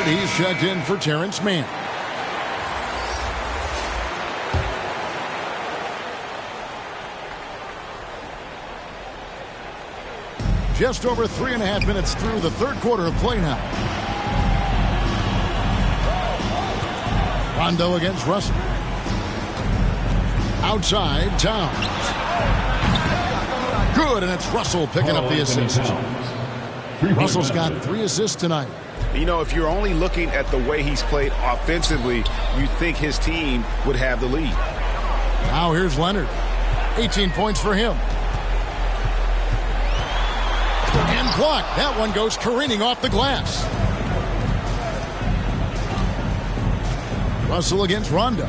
He's checked in for Terrence Mann. Just over 3.5 minutes through the third quarter of play now. Rondo against Russell. Outside, Towns. Good, and it's Russell picking up the assist. Russell's got 3 assists tonight. You know, if you're only looking at the way he's played offensively, you think his team would have the lead. Now here's Leonard. 18 points for him. And blocked. That one goes careening off the glass. Russell against Rondo.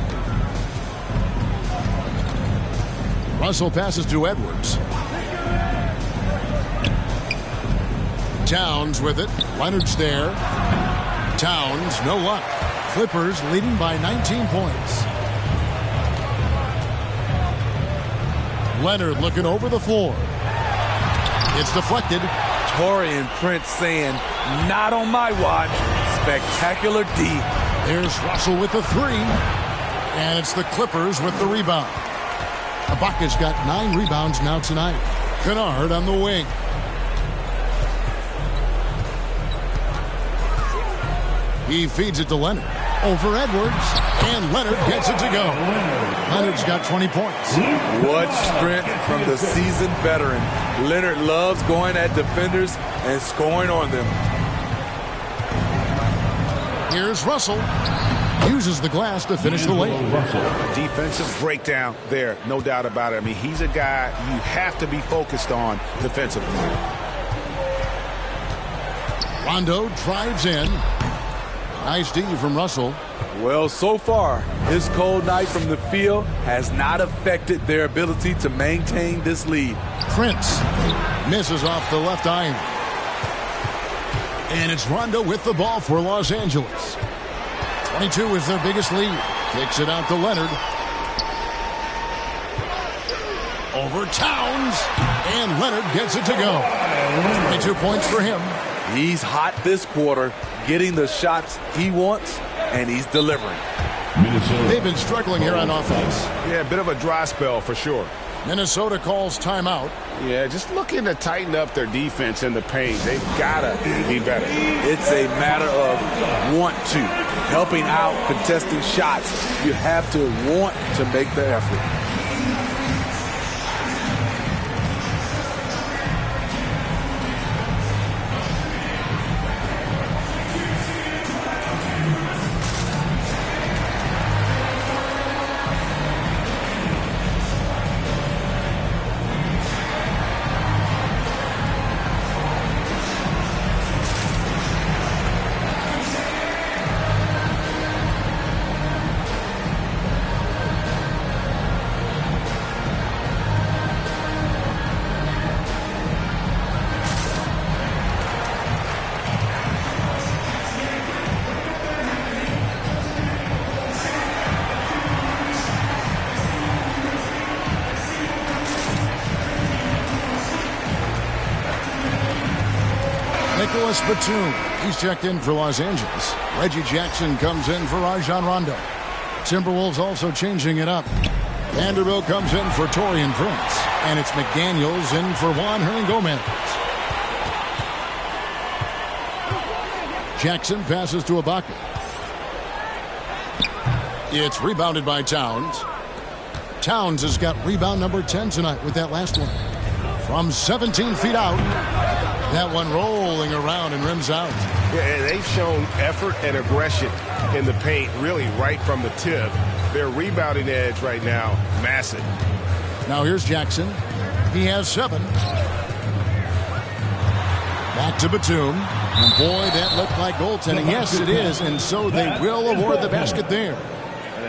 Russell passes to Edwards. Towns with it. Leonard's there. Towns, no luck. Clippers leading by 19 points. Leonard looking over the floor. It's deflected. Taurean Prince saying, not on my watch. Spectacular D. There's Russell with the three. And it's the Clippers with the rebound. Ibaka's got 9 rebounds now tonight. Kennard on the wing. He feeds it to Leonard. Over Edwards. And Leonard gets it to go. Leonard's got 20 points. What strength from the seasoned veteran. Leonard loves going at defenders and scoring on them. Here's Russell. Uses the glass to finish the layup. Defensive breakdown there, no doubt about it. I mean, he's a guy you have to be focused on defensively. Rondo drives in. Nice D from Russell. Well, so far, his cold night from the field has not affected their ability to maintain this lead. Prince misses off the left iron. And it's Rondo with the ball for Los Angeles. 22 is their biggest lead. Kicks it out to Leonard. Over Towns. And Leonard gets it to go. 22 points for him. He's hot this quarter, getting the shots he wants, and he's delivering. They've been struggling here on offense. Yeah, a bit of a dry spell for sure. Minnesota calls timeout. Yeah, just looking to tighten up their defense in the paint. They've got to be better. It's a matter of want to. Helping out, contesting shots. You have to want to make the effort. Batum. He's checked in for Los Angeles. Reggie Jackson comes in for Rajon Rondo. Timberwolves also changing it up. Vanderbilt comes in for Taurean Prince. And it's McDaniels in for Juan Hernangomez. Jackson passes to Ibaka. It's rebounded by Towns. Towns has got rebound number 10 tonight with that last one. From 17 feet out. That one rolling around and rims out. Yeah, they've shown effort and aggression in the paint, really right from the tip. Their rebounding edge right now, massive. Now here's Jackson. He has 7. Back to Batum. And boy, that looked like goaltending. Yes, it is. And so they will award the basket there.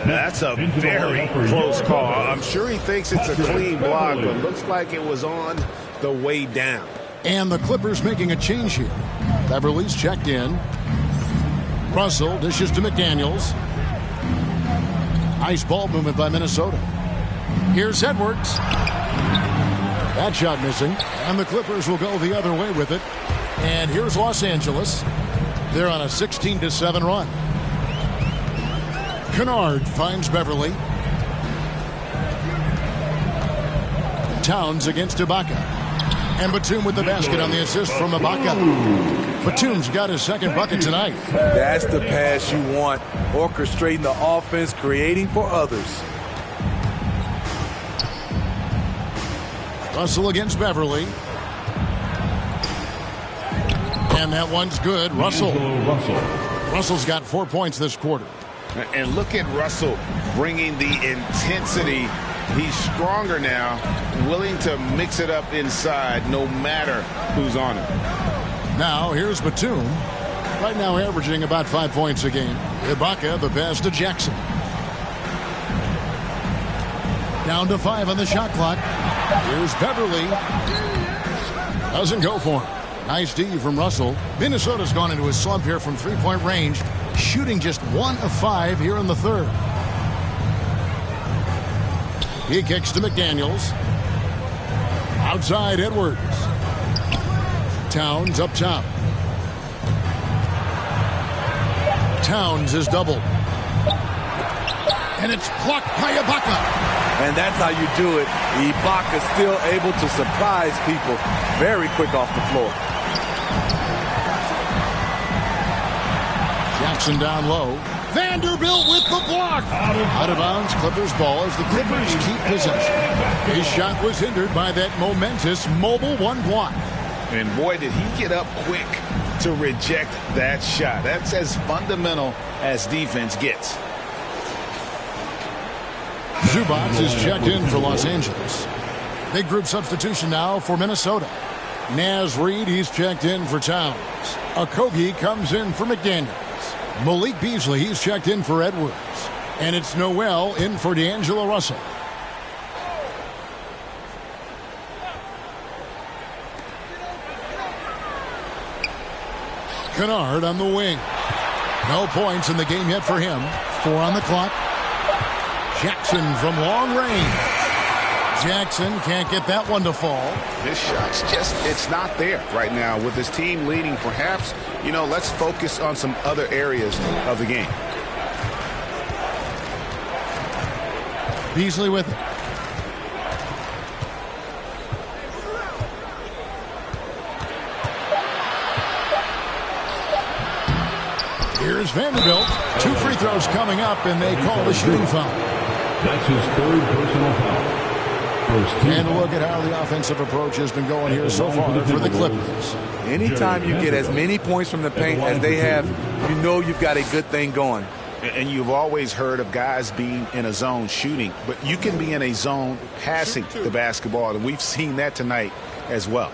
That's a very close call. I'm sure he thinks it's a clean block, but looks like it was on the way down. And the Clippers making a change here. Beverly's checked in. Russell dishes to McDaniels. Nice ball movement by Minnesota. Here's Edwards. That shot missing. And the Clippers will go the other way with it. And here's Los Angeles. They're on a 16-7 run. Kennard finds Beverly. Towns against Ibaka. And Batum with the basket on the assist from Ibaka. Batum's got his second bucket tonight. That's the pass you want. Orchestrating the offense, creating for others. Russell against Beverly. And that one's good. Russell's got 4 points this quarter. And look at Russell bringing the intensity. He's stronger now, willing to mix it up inside no matter who's on him. Now here's Batum. Right now averaging about 5 points a game. Ibaka the pass to Jackson. Down to 5 on the shot clock. Here's Beverly. Doesn't go for him. Nice D from Russell. Minnesota's gone into a slump here from three-point range, shooting just 1 of 5 here in the third. He kicks to McDaniels. Outside Edwards. Towns up top. Towns is doubled. And it's blocked by Ibaka. And that's how you do it. Ibaka still able to surprise people very quick off the floor. Jackson down low. Vanderbilt with the block. Out of bounds, Clippers ball as the Clippers keep possession. His shot was hindered by that momentous mobile one block. And boy, did he get up quick to reject that shot. That's as fundamental as defense gets. Zubac is checked in for Los Angeles. Big group substitution now for Minnesota. Naz Reid, he's checked in for Towns. Okogie comes in for McDaniels. Malik Beasley, he's checked in for Edwards. And it's Noel in for D'Angelo Russell. Kennard on the wing. No points in the game yet for him. 4 on the clock. Jackson from long range. Jackson can't get that one to fall. This shot's just, it's not there right now. With his team leading, perhaps, let's focus on some other areas of the game. Beasley with it. Here's Vanderbilt. 2 free throws coming up, and they call the shooting foul. That's his 3rd personal foul. And a look at how the offensive approach has been going here so far for the Clippers. Anytime you get as many points from the paint as they have, you know you've got a good thing going. And you've always heard of guys being in a zone shooting, but you can be in a zone passing the basketball, and we've seen that tonight as well.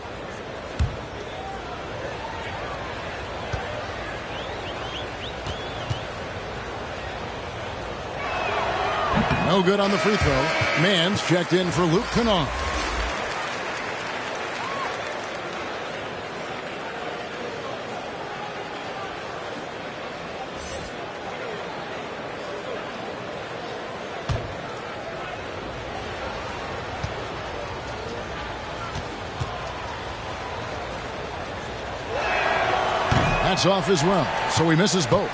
No good on the free throw. Mann's checked in for Luke Kennard. That's off as well, so he misses both.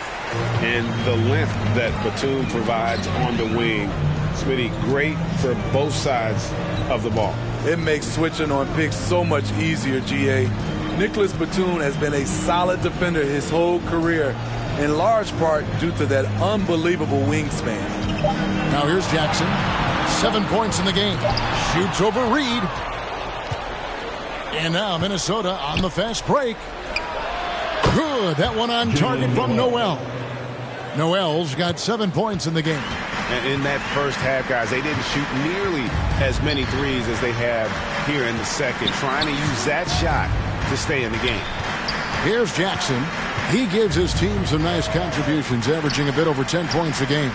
And the length that Batum provides on the wing, Smitty, great for both sides of the ball. It makes switching on picks so much easier, GA. Nicholas Batum has been a solid defender his whole career, in large part due to that unbelievable wingspan. Now here's Jackson. 7 points in the game. Shoots over Reed. And now Minnesota on the fast break. Good. That one on target from Noel. Noel's got 7 points in the game. And in that first half, guys, they didn't shoot nearly as many threes as they have here in the second, trying to use that shot to stay in the game. Here's Jackson. He gives his team some nice contributions, averaging a bit over 10 points a game.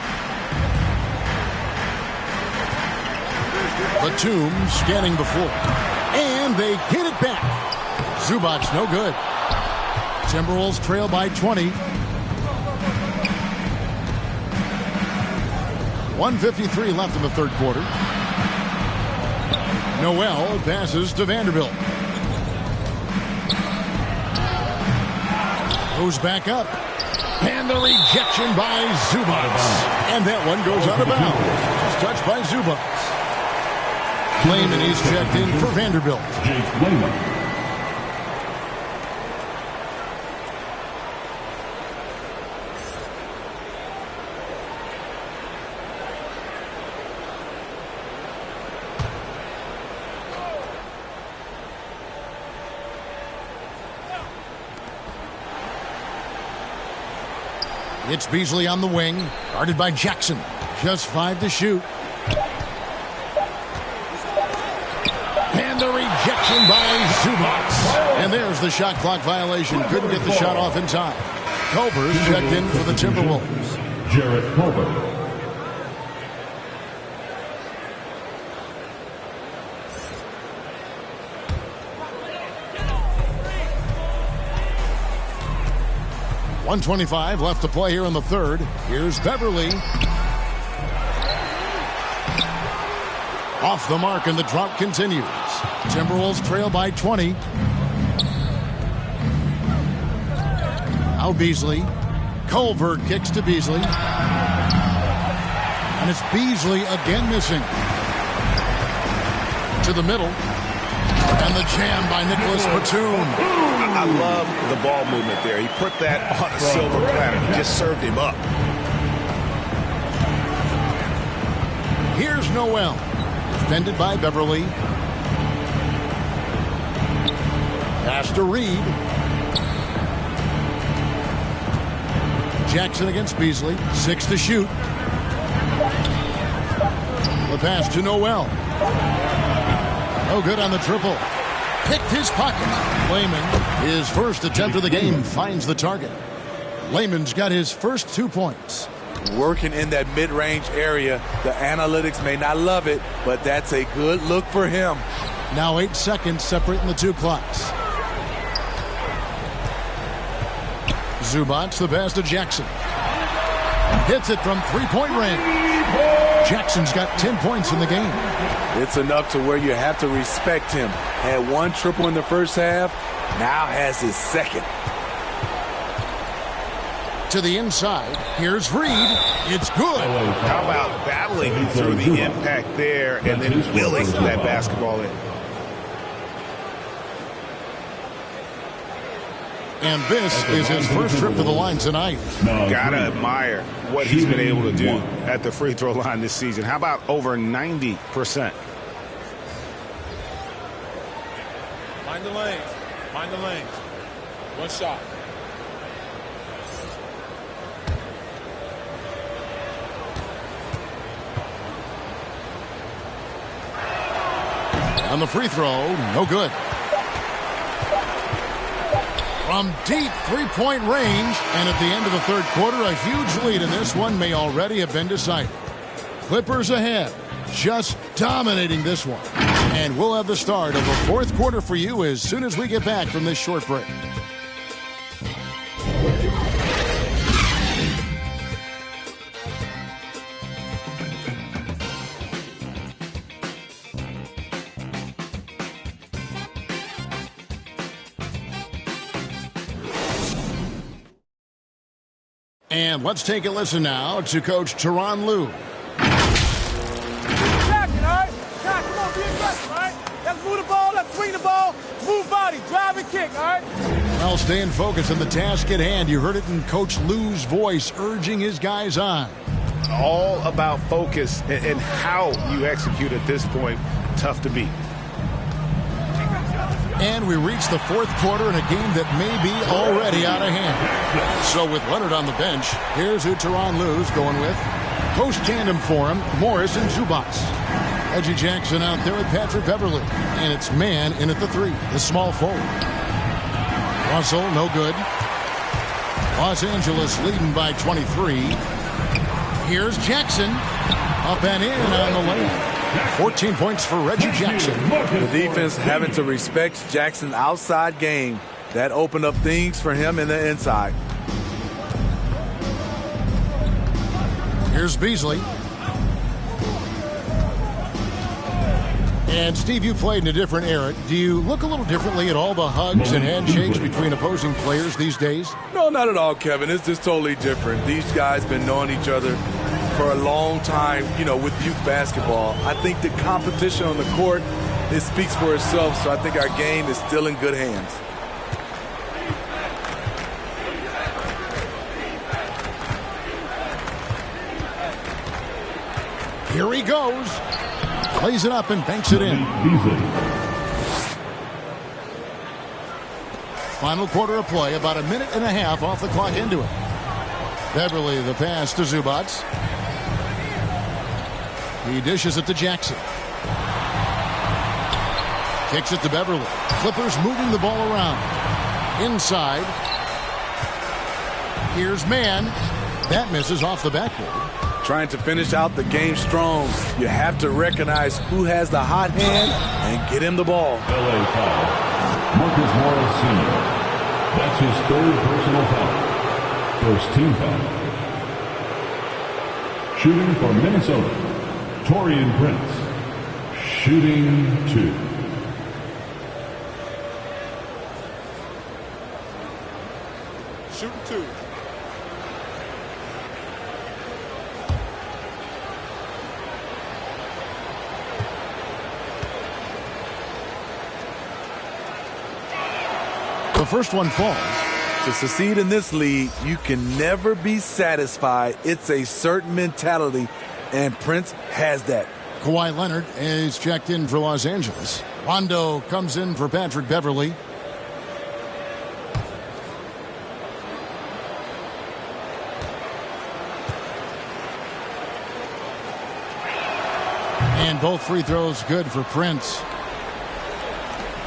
Batum scanning the floor. And they get it back. Zubac no good. Timberwolves trail by 20. 1:53 left in the third quarter. Noel passes to Vanderbilt. Goes back up. And the rejection by Zubac. And that one goes out of bounds. Just touched by Zubac. Layman, he's checked in for Vanderbilt. It's Beasley on the wing, guarded by Jackson. Just 5 to shoot. And the rejection by Zubac. And there's the shot clock violation. Couldn't get the shot off in time. Culver's checked in for the Timberwolves. Jarrett Culver. .125 left to play here in the third. Here's Beverly. Off the mark, and the drought continues. Timberwolves trail by 20. Now Beasley. Culver kicks to Beasley. And it's Beasley again missing. To the middle. And the jam by Nicholas Batum. I love the ball movement there. He put that on a silver platter. He just served him up. Here's Noel. Defended by Beverly. Pass to Reed. Jackson against Beasley. 6 to shoot. The pass to Noel. No good on the triple. Picked his pocket. Layman, his first attempt of the game, finds the target. Layman's got his first 2 points. Working in that mid-range area. The analytics may not love it, but that's a good look for him. Now 8 seconds separating the two clocks. Zubac, the pass to Jackson. Hits it from three-point range. Jackson's got 10 points in the game. It's enough to where you have to respect him. Had 1 triple in the first half, now has his second. To the inside, here's Reed. It's good. How about battling through the impact there and then willing that basketball in? And this is his first trip to the line tonight. Gotta admire what he's been able to do at the free throw line this season. How about over 90%? Mind the lanes. Mind the lanes. One shot. On the free throw, no good. From deep three-point range, and at the end of the third quarter, a huge lead in this one may already have been decided. Clippers ahead, just dominating this one. And we'll have the start of the fourth quarter for you as soon as we get back from this short break. And let's take a listen now to Coach Tyronn Lue. Jackson, all right? Jackson, come on, be aggressive, all right? Let's move the ball, let's swing the ball, move body, drive and kick, all right? Well, staying focused on the task at hand. You heard it in Coach Lue's voice, urging his guys on. All about focus and how you execute at this point. Tough to beat. And we reach the fourth quarter in a game that may be already out of hand. So with Leonard on the bench, here's who Tyronn Lue's going with. Post tandem for him, Morris and Zubac. Reggie Jackson out there with Patrick Beverly. And it's man in at the 3, the small forward. Russell, no good. Los Angeles leading by 23. Here's Jackson. Up and in on the lane. 14 points for Reggie Jackson. The defense having to respect Jackson's outside game. That opened up things for him in the inside. Here's Beasley. And Steve, you played in a different era. Do you look a little differently at all the hugs and handshakes between opposing players these days? No, not at all, Kevin. It's just totally different. These guys been knowing each other for a long time, with youth basketball. I think the competition on the court, it speaks for itself, so I think our game is still in good hands. Here he goes. Plays it up and banks it in. Final quarter of play, about a minute and a half off the clock into it. Beverly, the pass to Zubac. He dishes it to Jackson. Kicks it to Beverly. Clippers moving the ball around. Inside. Here's Mann. That misses off the backboard. Trying to finish out the game strong. You have to recognize who has the hot hand and get him the ball. LA foul. Marcus Morris Sr. That's his third personal foul. First team foul. Shooting for Minnesota, Taurean Prince. Shooting 2. Shooting 2. the first one falls. To succeed in this league, you can never be satisfied. It's a certain mentality, and Prince has that. Kawhi Leonard is checked in for Los Angeles. Rondo comes in for Patrick Beverly. And both free throws good for Prince.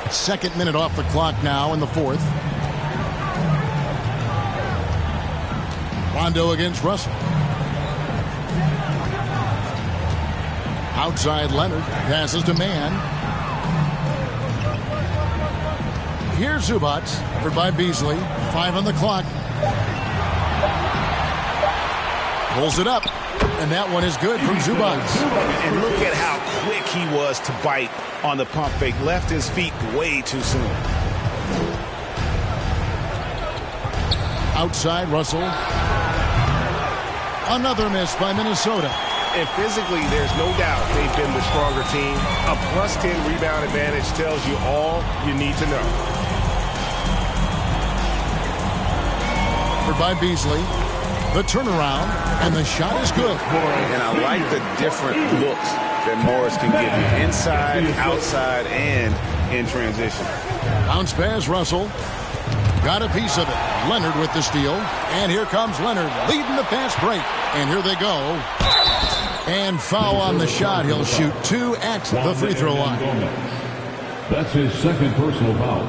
Second minute off the clock now in the fourth. Rondo against Russell. Outside Leonard. Passes to Mann. Here's Zubac. Covered by Beasley. 5 on the clock. Pulls it up. And that one is good from Zubac. And look at how quick he was to bite on the pump fake. Left his feet way too soon. Outside Russell. Another miss by Minnesota. And physically, there's no doubt they've been the stronger team. A +10 rebound advantage tells you all you need to know. By Beasley. The turnaround, and the shot is good. And I like the different looks that Morris can give you. Inside, outside, and in transition. Bounce pass, Russell. Got a piece of it. Leonard with the steal. And here comes Leonard leading the fast break. And here they go. And foul on the shot. He'll shoot 2 at the free throw line. That's his second personal foul.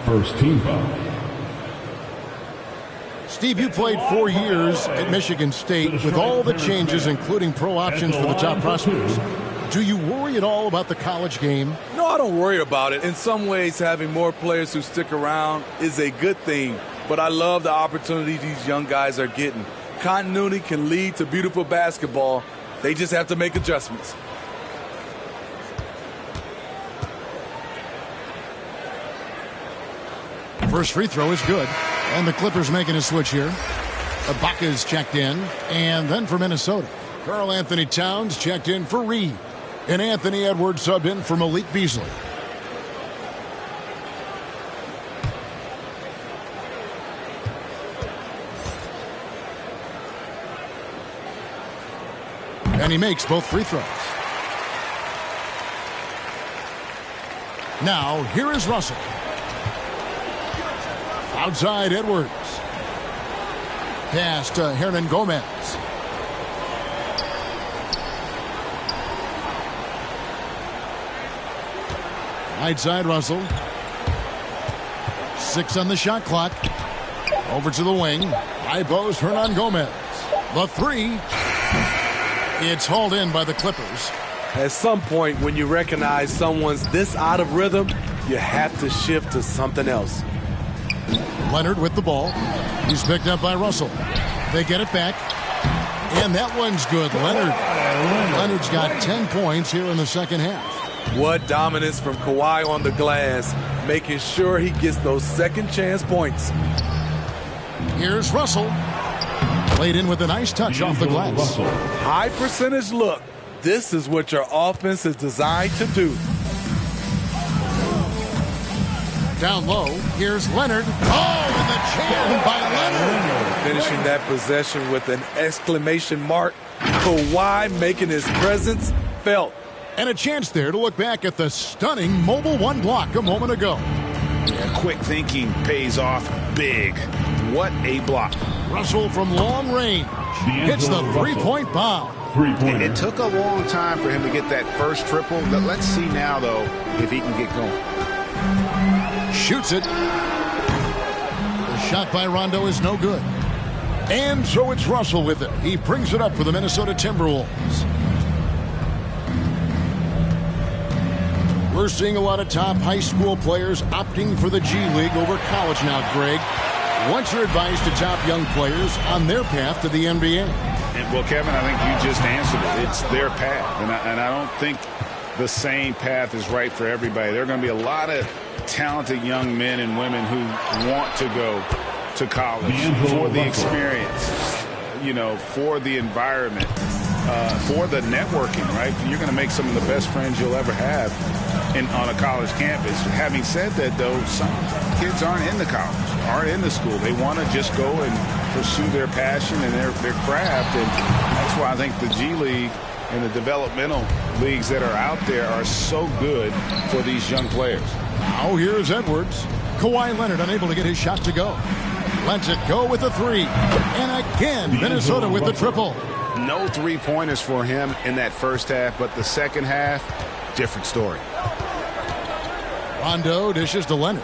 First team foul. Steve, you played 4 years at Michigan State with all the changes, including pro options for the top prospects. Do you worry at all about the college game? No, I don't worry about it. In some ways, having more players who stick around is a good thing. But I love the opportunity these young guys are getting. Continuity can lead to beautiful basketball. They just have to make adjustments. First free throw is good. And the Clippers making a switch here. Ibaka's checked in. And then for Minnesota, Karl Anthony Towns checked in for Reed. And Anthony Edwards subbed in for Malik Beasley. And he makes both free throws. Now, here is Russell. Outside Edwards. Pass to Hernan Gomez. Right side Russell. 6 on the shot clock. Over to the wing. High post Hernan Gomez. The 3. It's hauled in by the Clippers. At some point, when you recognize someone's this out of rhythm, you have to shift to something else. Leonard with the ball. He's picked up by Russell. They get it back. And that one's good. Leonard's got 10 points here in the second half. What dominance from Kawhi on the glass, making sure he gets those second chance points. Here's Russell. Played in with a nice touch off the glass. High percentage look. This is what your offense is designed to do. Down low, here's Leonard. Oh, and the jam by Leonard. Finishing that possession with an exclamation mark. Kawhi making his presence felt. And a chance there to look back at the stunning Mobile One block a moment ago. Yeah, quick thinking pays off big. What a block. Russell from long range hits the three-point bomb. It took a long time for him to get that first triple. Let's see now, though, if he can get going. Shoots it. The shot by Rondo is no good. And so it's Russell with it. He brings it up for the Minnesota Timberwolves. We're seeing a lot of top high school players opting for the G League over college now, Greg. What's your advice to top young players on their path to the NBA? Well, Kevin, I think you just answered it. It's their path. And I don't think the same path is right for everybody. There are going to be a lot of talented young men and women who want to go to college for the experience, for the environment, for the networking, right? You're going to make some of the best friends you'll ever have on a college campus. Having said that, though, some kids aren't in the college, aren't in the school. They want to just go and pursue their passion and their craft. And that's why I think the G League and the developmental leagues that are out there are so good for these young players. Now here's Edwards. Kawhi Leonard unable to get his shot to go. Lets it go with a three. And again, Minnesota with the triple. No three-pointers for him in that first half, but the second half, different story. Rondo dishes to Leonard.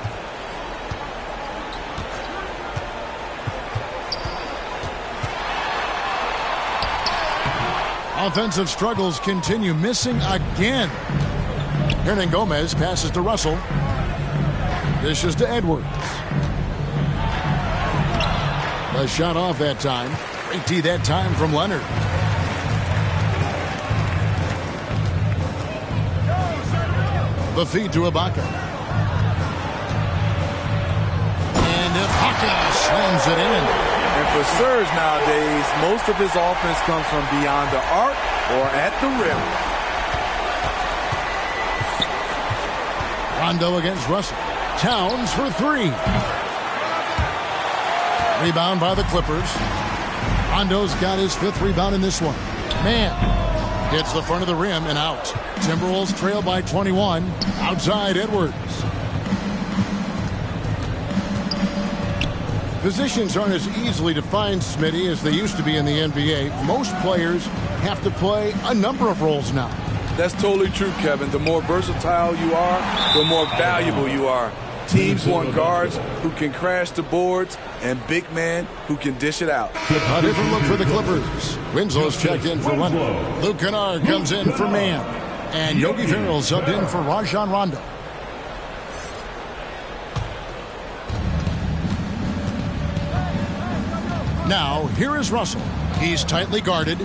Offensive struggles continue, missing again. Hernangomez passes to Russell. Dishes to Edwards. A shot off that time. Great D that time from Leonard. The feed to Ibaka. And Ibaka slams it in. And for Serge nowadays, most of his offense comes from beyond the arc or at the rim. Rondo against Russell. Towns for three. Rebound by the Clippers. Rondo's got his fifth rebound in this one. Man hits the front of the rim and out. Timberwolves trail by 21. Outside Edwards. Positions aren't as easily defined, Smitty, as they used to be in the NBA. Most players have to play a number of roles now. That's totally true, Kevin. The more versatile you are, the more valuable you are. Teams want guards who can crash the boards and big men who can dish it out. A different look for the Clippers. Winslow's checked in for Leonard. Luke Kennard comes in for Mann. And Yogi Ferrell subbed in for Rajon Rondo. Now, here is Russell. He's tightly guarded.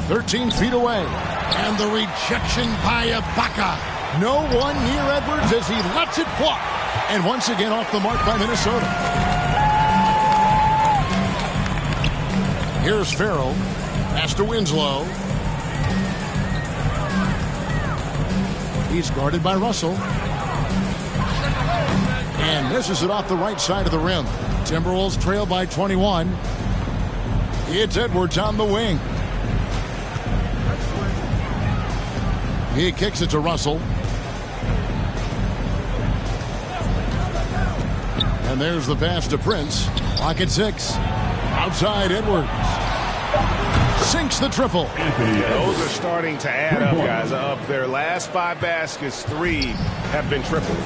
13 feet away. And the rejection by Ibaka. No one near Edwards as he lets it fly. And once again off the mark by Minnesota. Here's Ferrell. Pass to Winslow. He's guarded by Russell. And misses it off the right side of the rim. Timberwolves trail by 21. It's Edwards on the wing. He kicks it to Russell. And there's the pass to Prince. Clock at 6. Outside Edwards. Sinks the triple. Those are starting to add up, guys. Up their last 5 baskets, 3 have been tripled.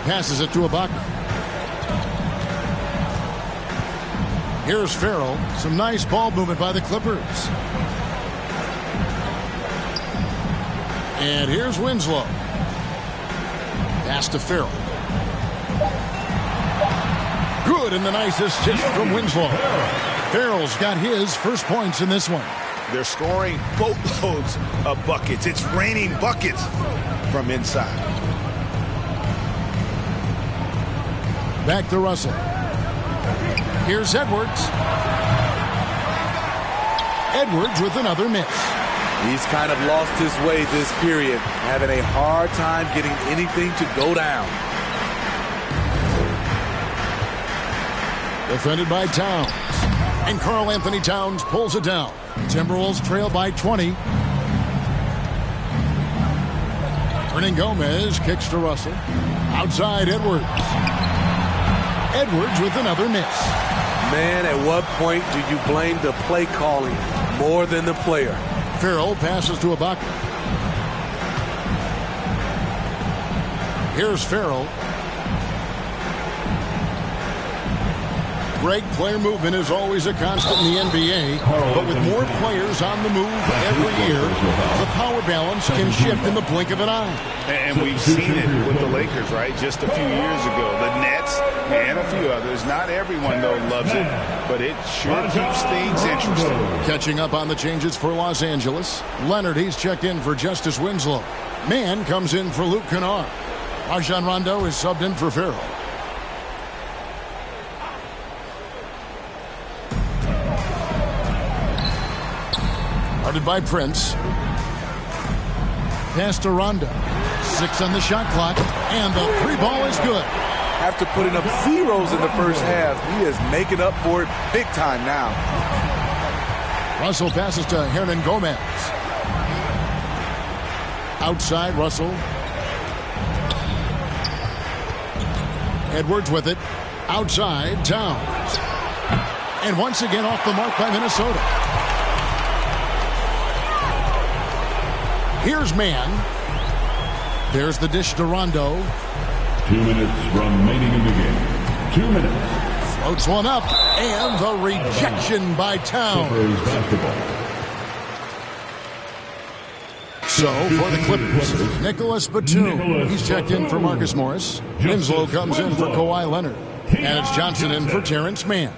Passes it to Ibaka. Here's Ferrell. Some nice ball movement by the Clippers. And here's Winslow. Pass to Ferrell. Good, and the nice assist from Winslow. Ferrell's got his first points in this one. They're scoring boatloads of buckets. It's raining buckets from inside. Back to Russell. Here's Edwards. Edwards with another miss. He's kind of lost his way this period, having a hard time getting anything to go down. Defended by Towns. And Karl Anthony Towns pulls it down. Timberwolves trail by 20. Hernangomez kicks to Russell. Outside Edwards. Edwards with another miss. Man, at what point do you blame the play calling more than the player? Ferrell passes to Ibaka. Here's Ferrell. Great player movement is always a constant in the NBA, but with more players on the move every year, the power balance can shift in the blink of an eye. And we've seen it with the Lakers, right? Just a few years ago. The Nets and a few others. Not everyone, though, loves it, but it sure keeps things interesting. Catching up on the changes for Los Angeles. Leonard, he's checked in for Justice Winslow. Mann comes in for Luke Kennard. Rajon Rondo is subbed in for Ferrell. Guarded by Prince. Pass to Rondo. 6 on the shot clock, and the 3 ball is good. After putting up zeros in the first half, he is making up for it big time now. Russell passes to Hernan Gomez. Outside, Russell. Edwards with it. Outside, Towns. And once again off the mark by Minnesota. Here's Mann. There's the dish to Rondo. 2 minutes remaining in the game. 2 minutes. Floats one up, and the rejection by Towns. So, for the Clippers, Nicholas Batum. He's checked in for Marcus Morris. Winslow comes in for Kawhi Leonard. And it's Johnson in for Terrence Mann.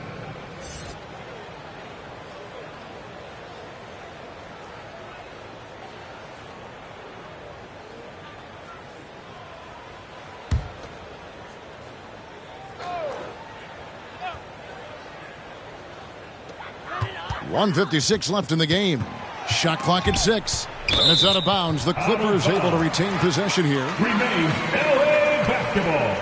.156 left in the game. Shot clock at 6. And it's out of bounds. The Clippers able to retain possession here. Remains LA basketball.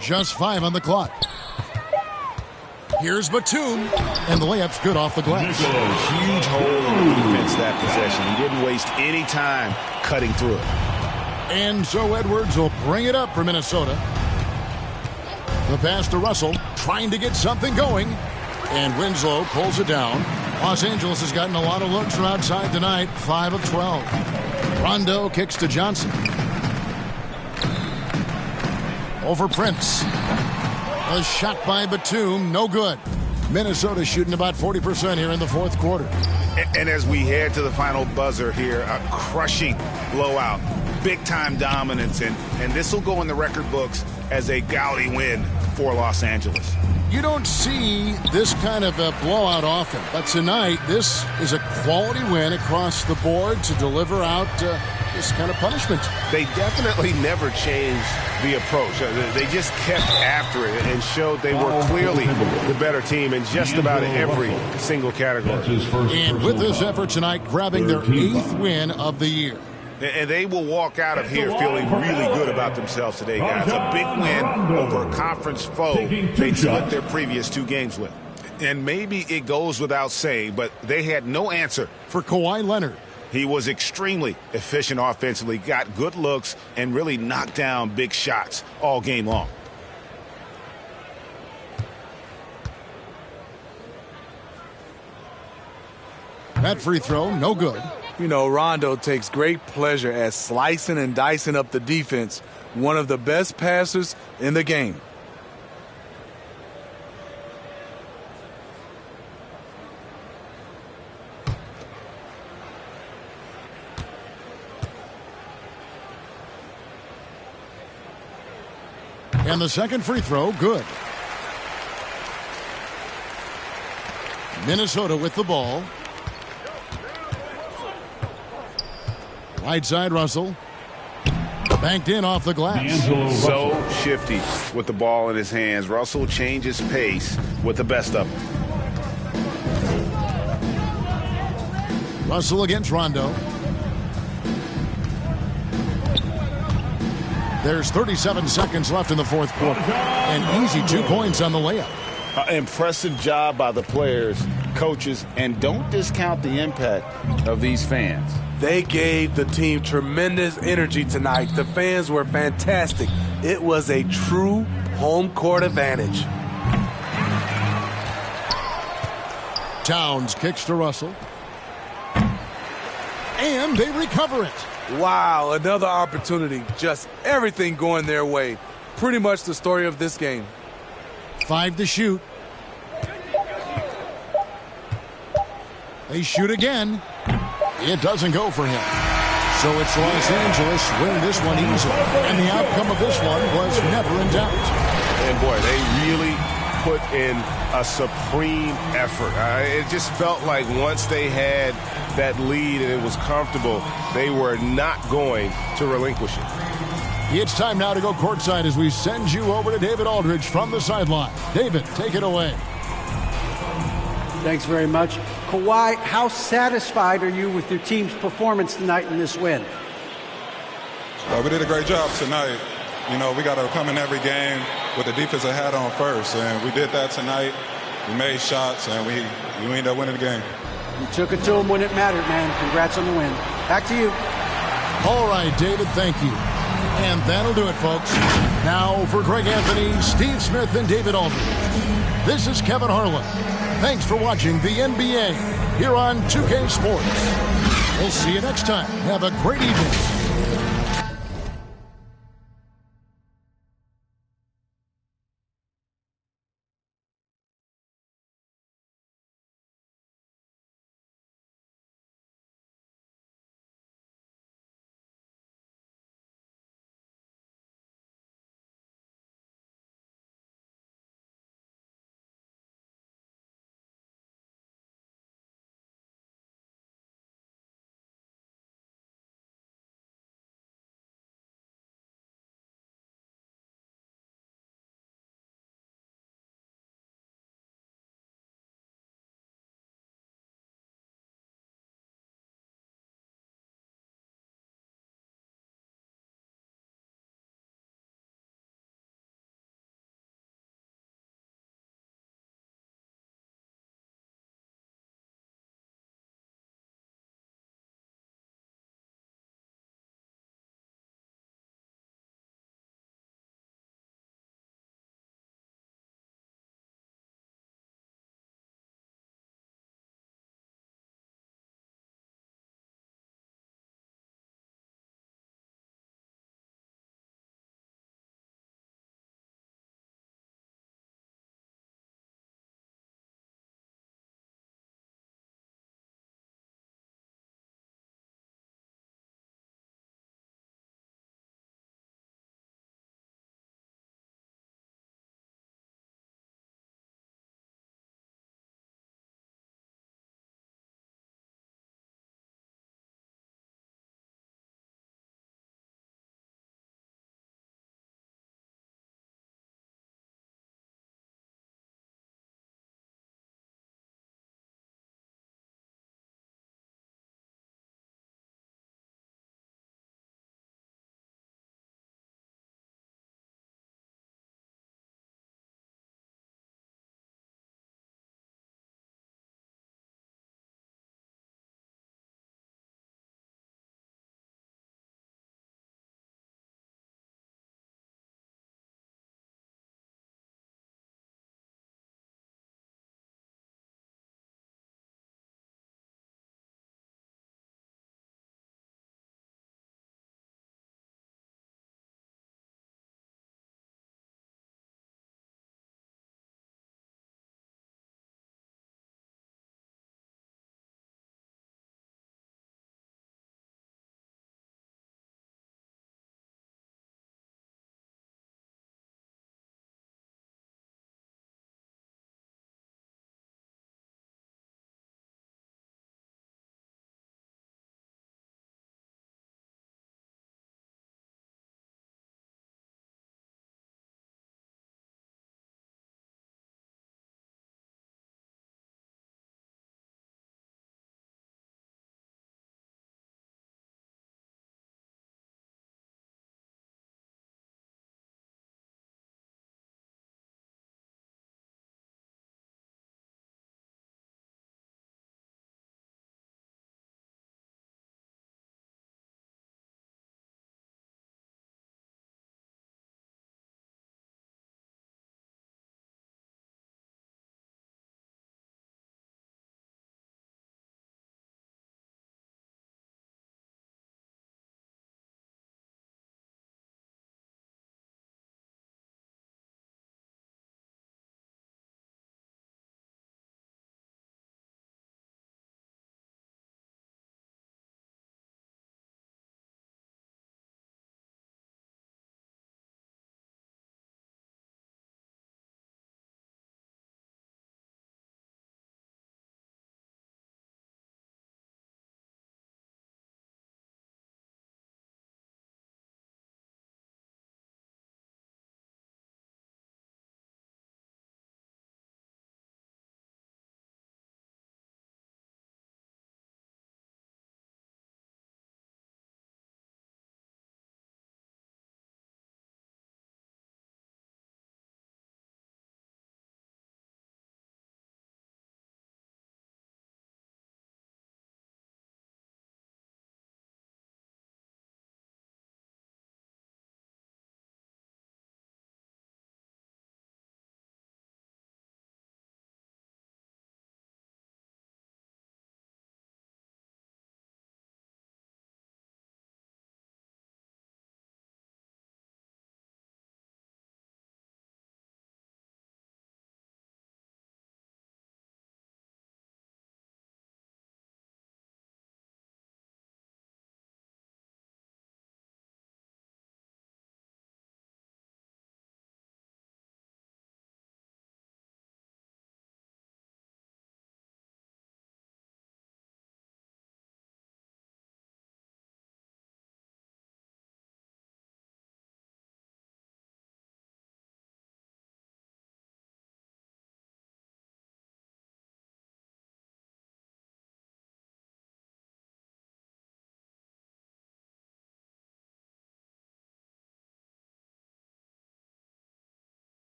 Just 5 on the clock. Here's Batum, and the layup's good off the glass. Huge hole in the defense that possession. He didn't waste any time cutting through it. And so Edwards will bring it up for Minnesota. The pass to Russell, trying to get something going. And Winslow pulls it down. Los Angeles has gotten a lot of looks from outside tonight, 5 of 12. Rondo kicks to Johnson. Over Prince. A shot by Batum, no good. Minnesota shooting about 40% here in the fourth quarter. And as we head to the final buzzer here, a crushing blowout, big-time dominance, and this will go in the record books as a gaudy win for Los Angeles. You don't see this kind of a blowout often, but tonight this is a quality win across the board to deliver out this kind of punishment. They definitely never changed the approach. They just kept after it and showed they were clearly the better team in just about every single category. And with this effort tonight, grabbing their 8th win of the year. And they will walk out of here feeling really good about themselves today, guys. A big win over a conference foe they split their previous 2 games with. And maybe it goes without saying, but they had no answer for Kawhi Leonard. He was extremely efficient offensively, got good looks, and really knocked down big shots all game long. That free throw, no good. You know, Rondo takes great pleasure at slicing and dicing up the defense. One of the best passers in the game. And the second free throw, good. Minnesota with the ball. Right side, Russell. Banked in off the glass. So shifty with the ball in his hands. Russell changes pace with the best of them. Russell against Rondo. There's 37 seconds left in the fourth quarter. An easy 2 points on the layup. Impressive job by the players, coaches, and don't discount the impact of these fans. They gave the team tremendous energy tonight. The fans were fantastic. It was a true home court advantage. Towns kicks to Russell. And they recover it. Wow, another opportunity. Just everything going their way. Pretty much the story of this game. 5 to shoot. They shoot again. It doesn't go for him. So it's Los Angeles winning this one easily. And the outcome of this one was never in doubt. And boy, they really put in a supreme effort. It just felt like once they had that lead and it was comfortable, they were not going to relinquish it. It's time now to go courtside as we send you over to David Aldridge from the sideline. David, take it away. Thanks very much. Kawhi, how satisfied are you with your team's performance tonight in this win? We did a great job tonight. You know, we got to come in every game with the defensive hat on first, and we did that tonight. We made shots, and we ended up winning the game. You took it to them when it mattered, man. Congrats on the win. Back to you. All right, David, thank you. And that'll do it, folks. Now for Greg Anthony, Steve Smith, and David Aldridge. This is Kevin Harlan. Thanks for watching the NBA here on 2K Sports. We'll see you next time. Have a great evening.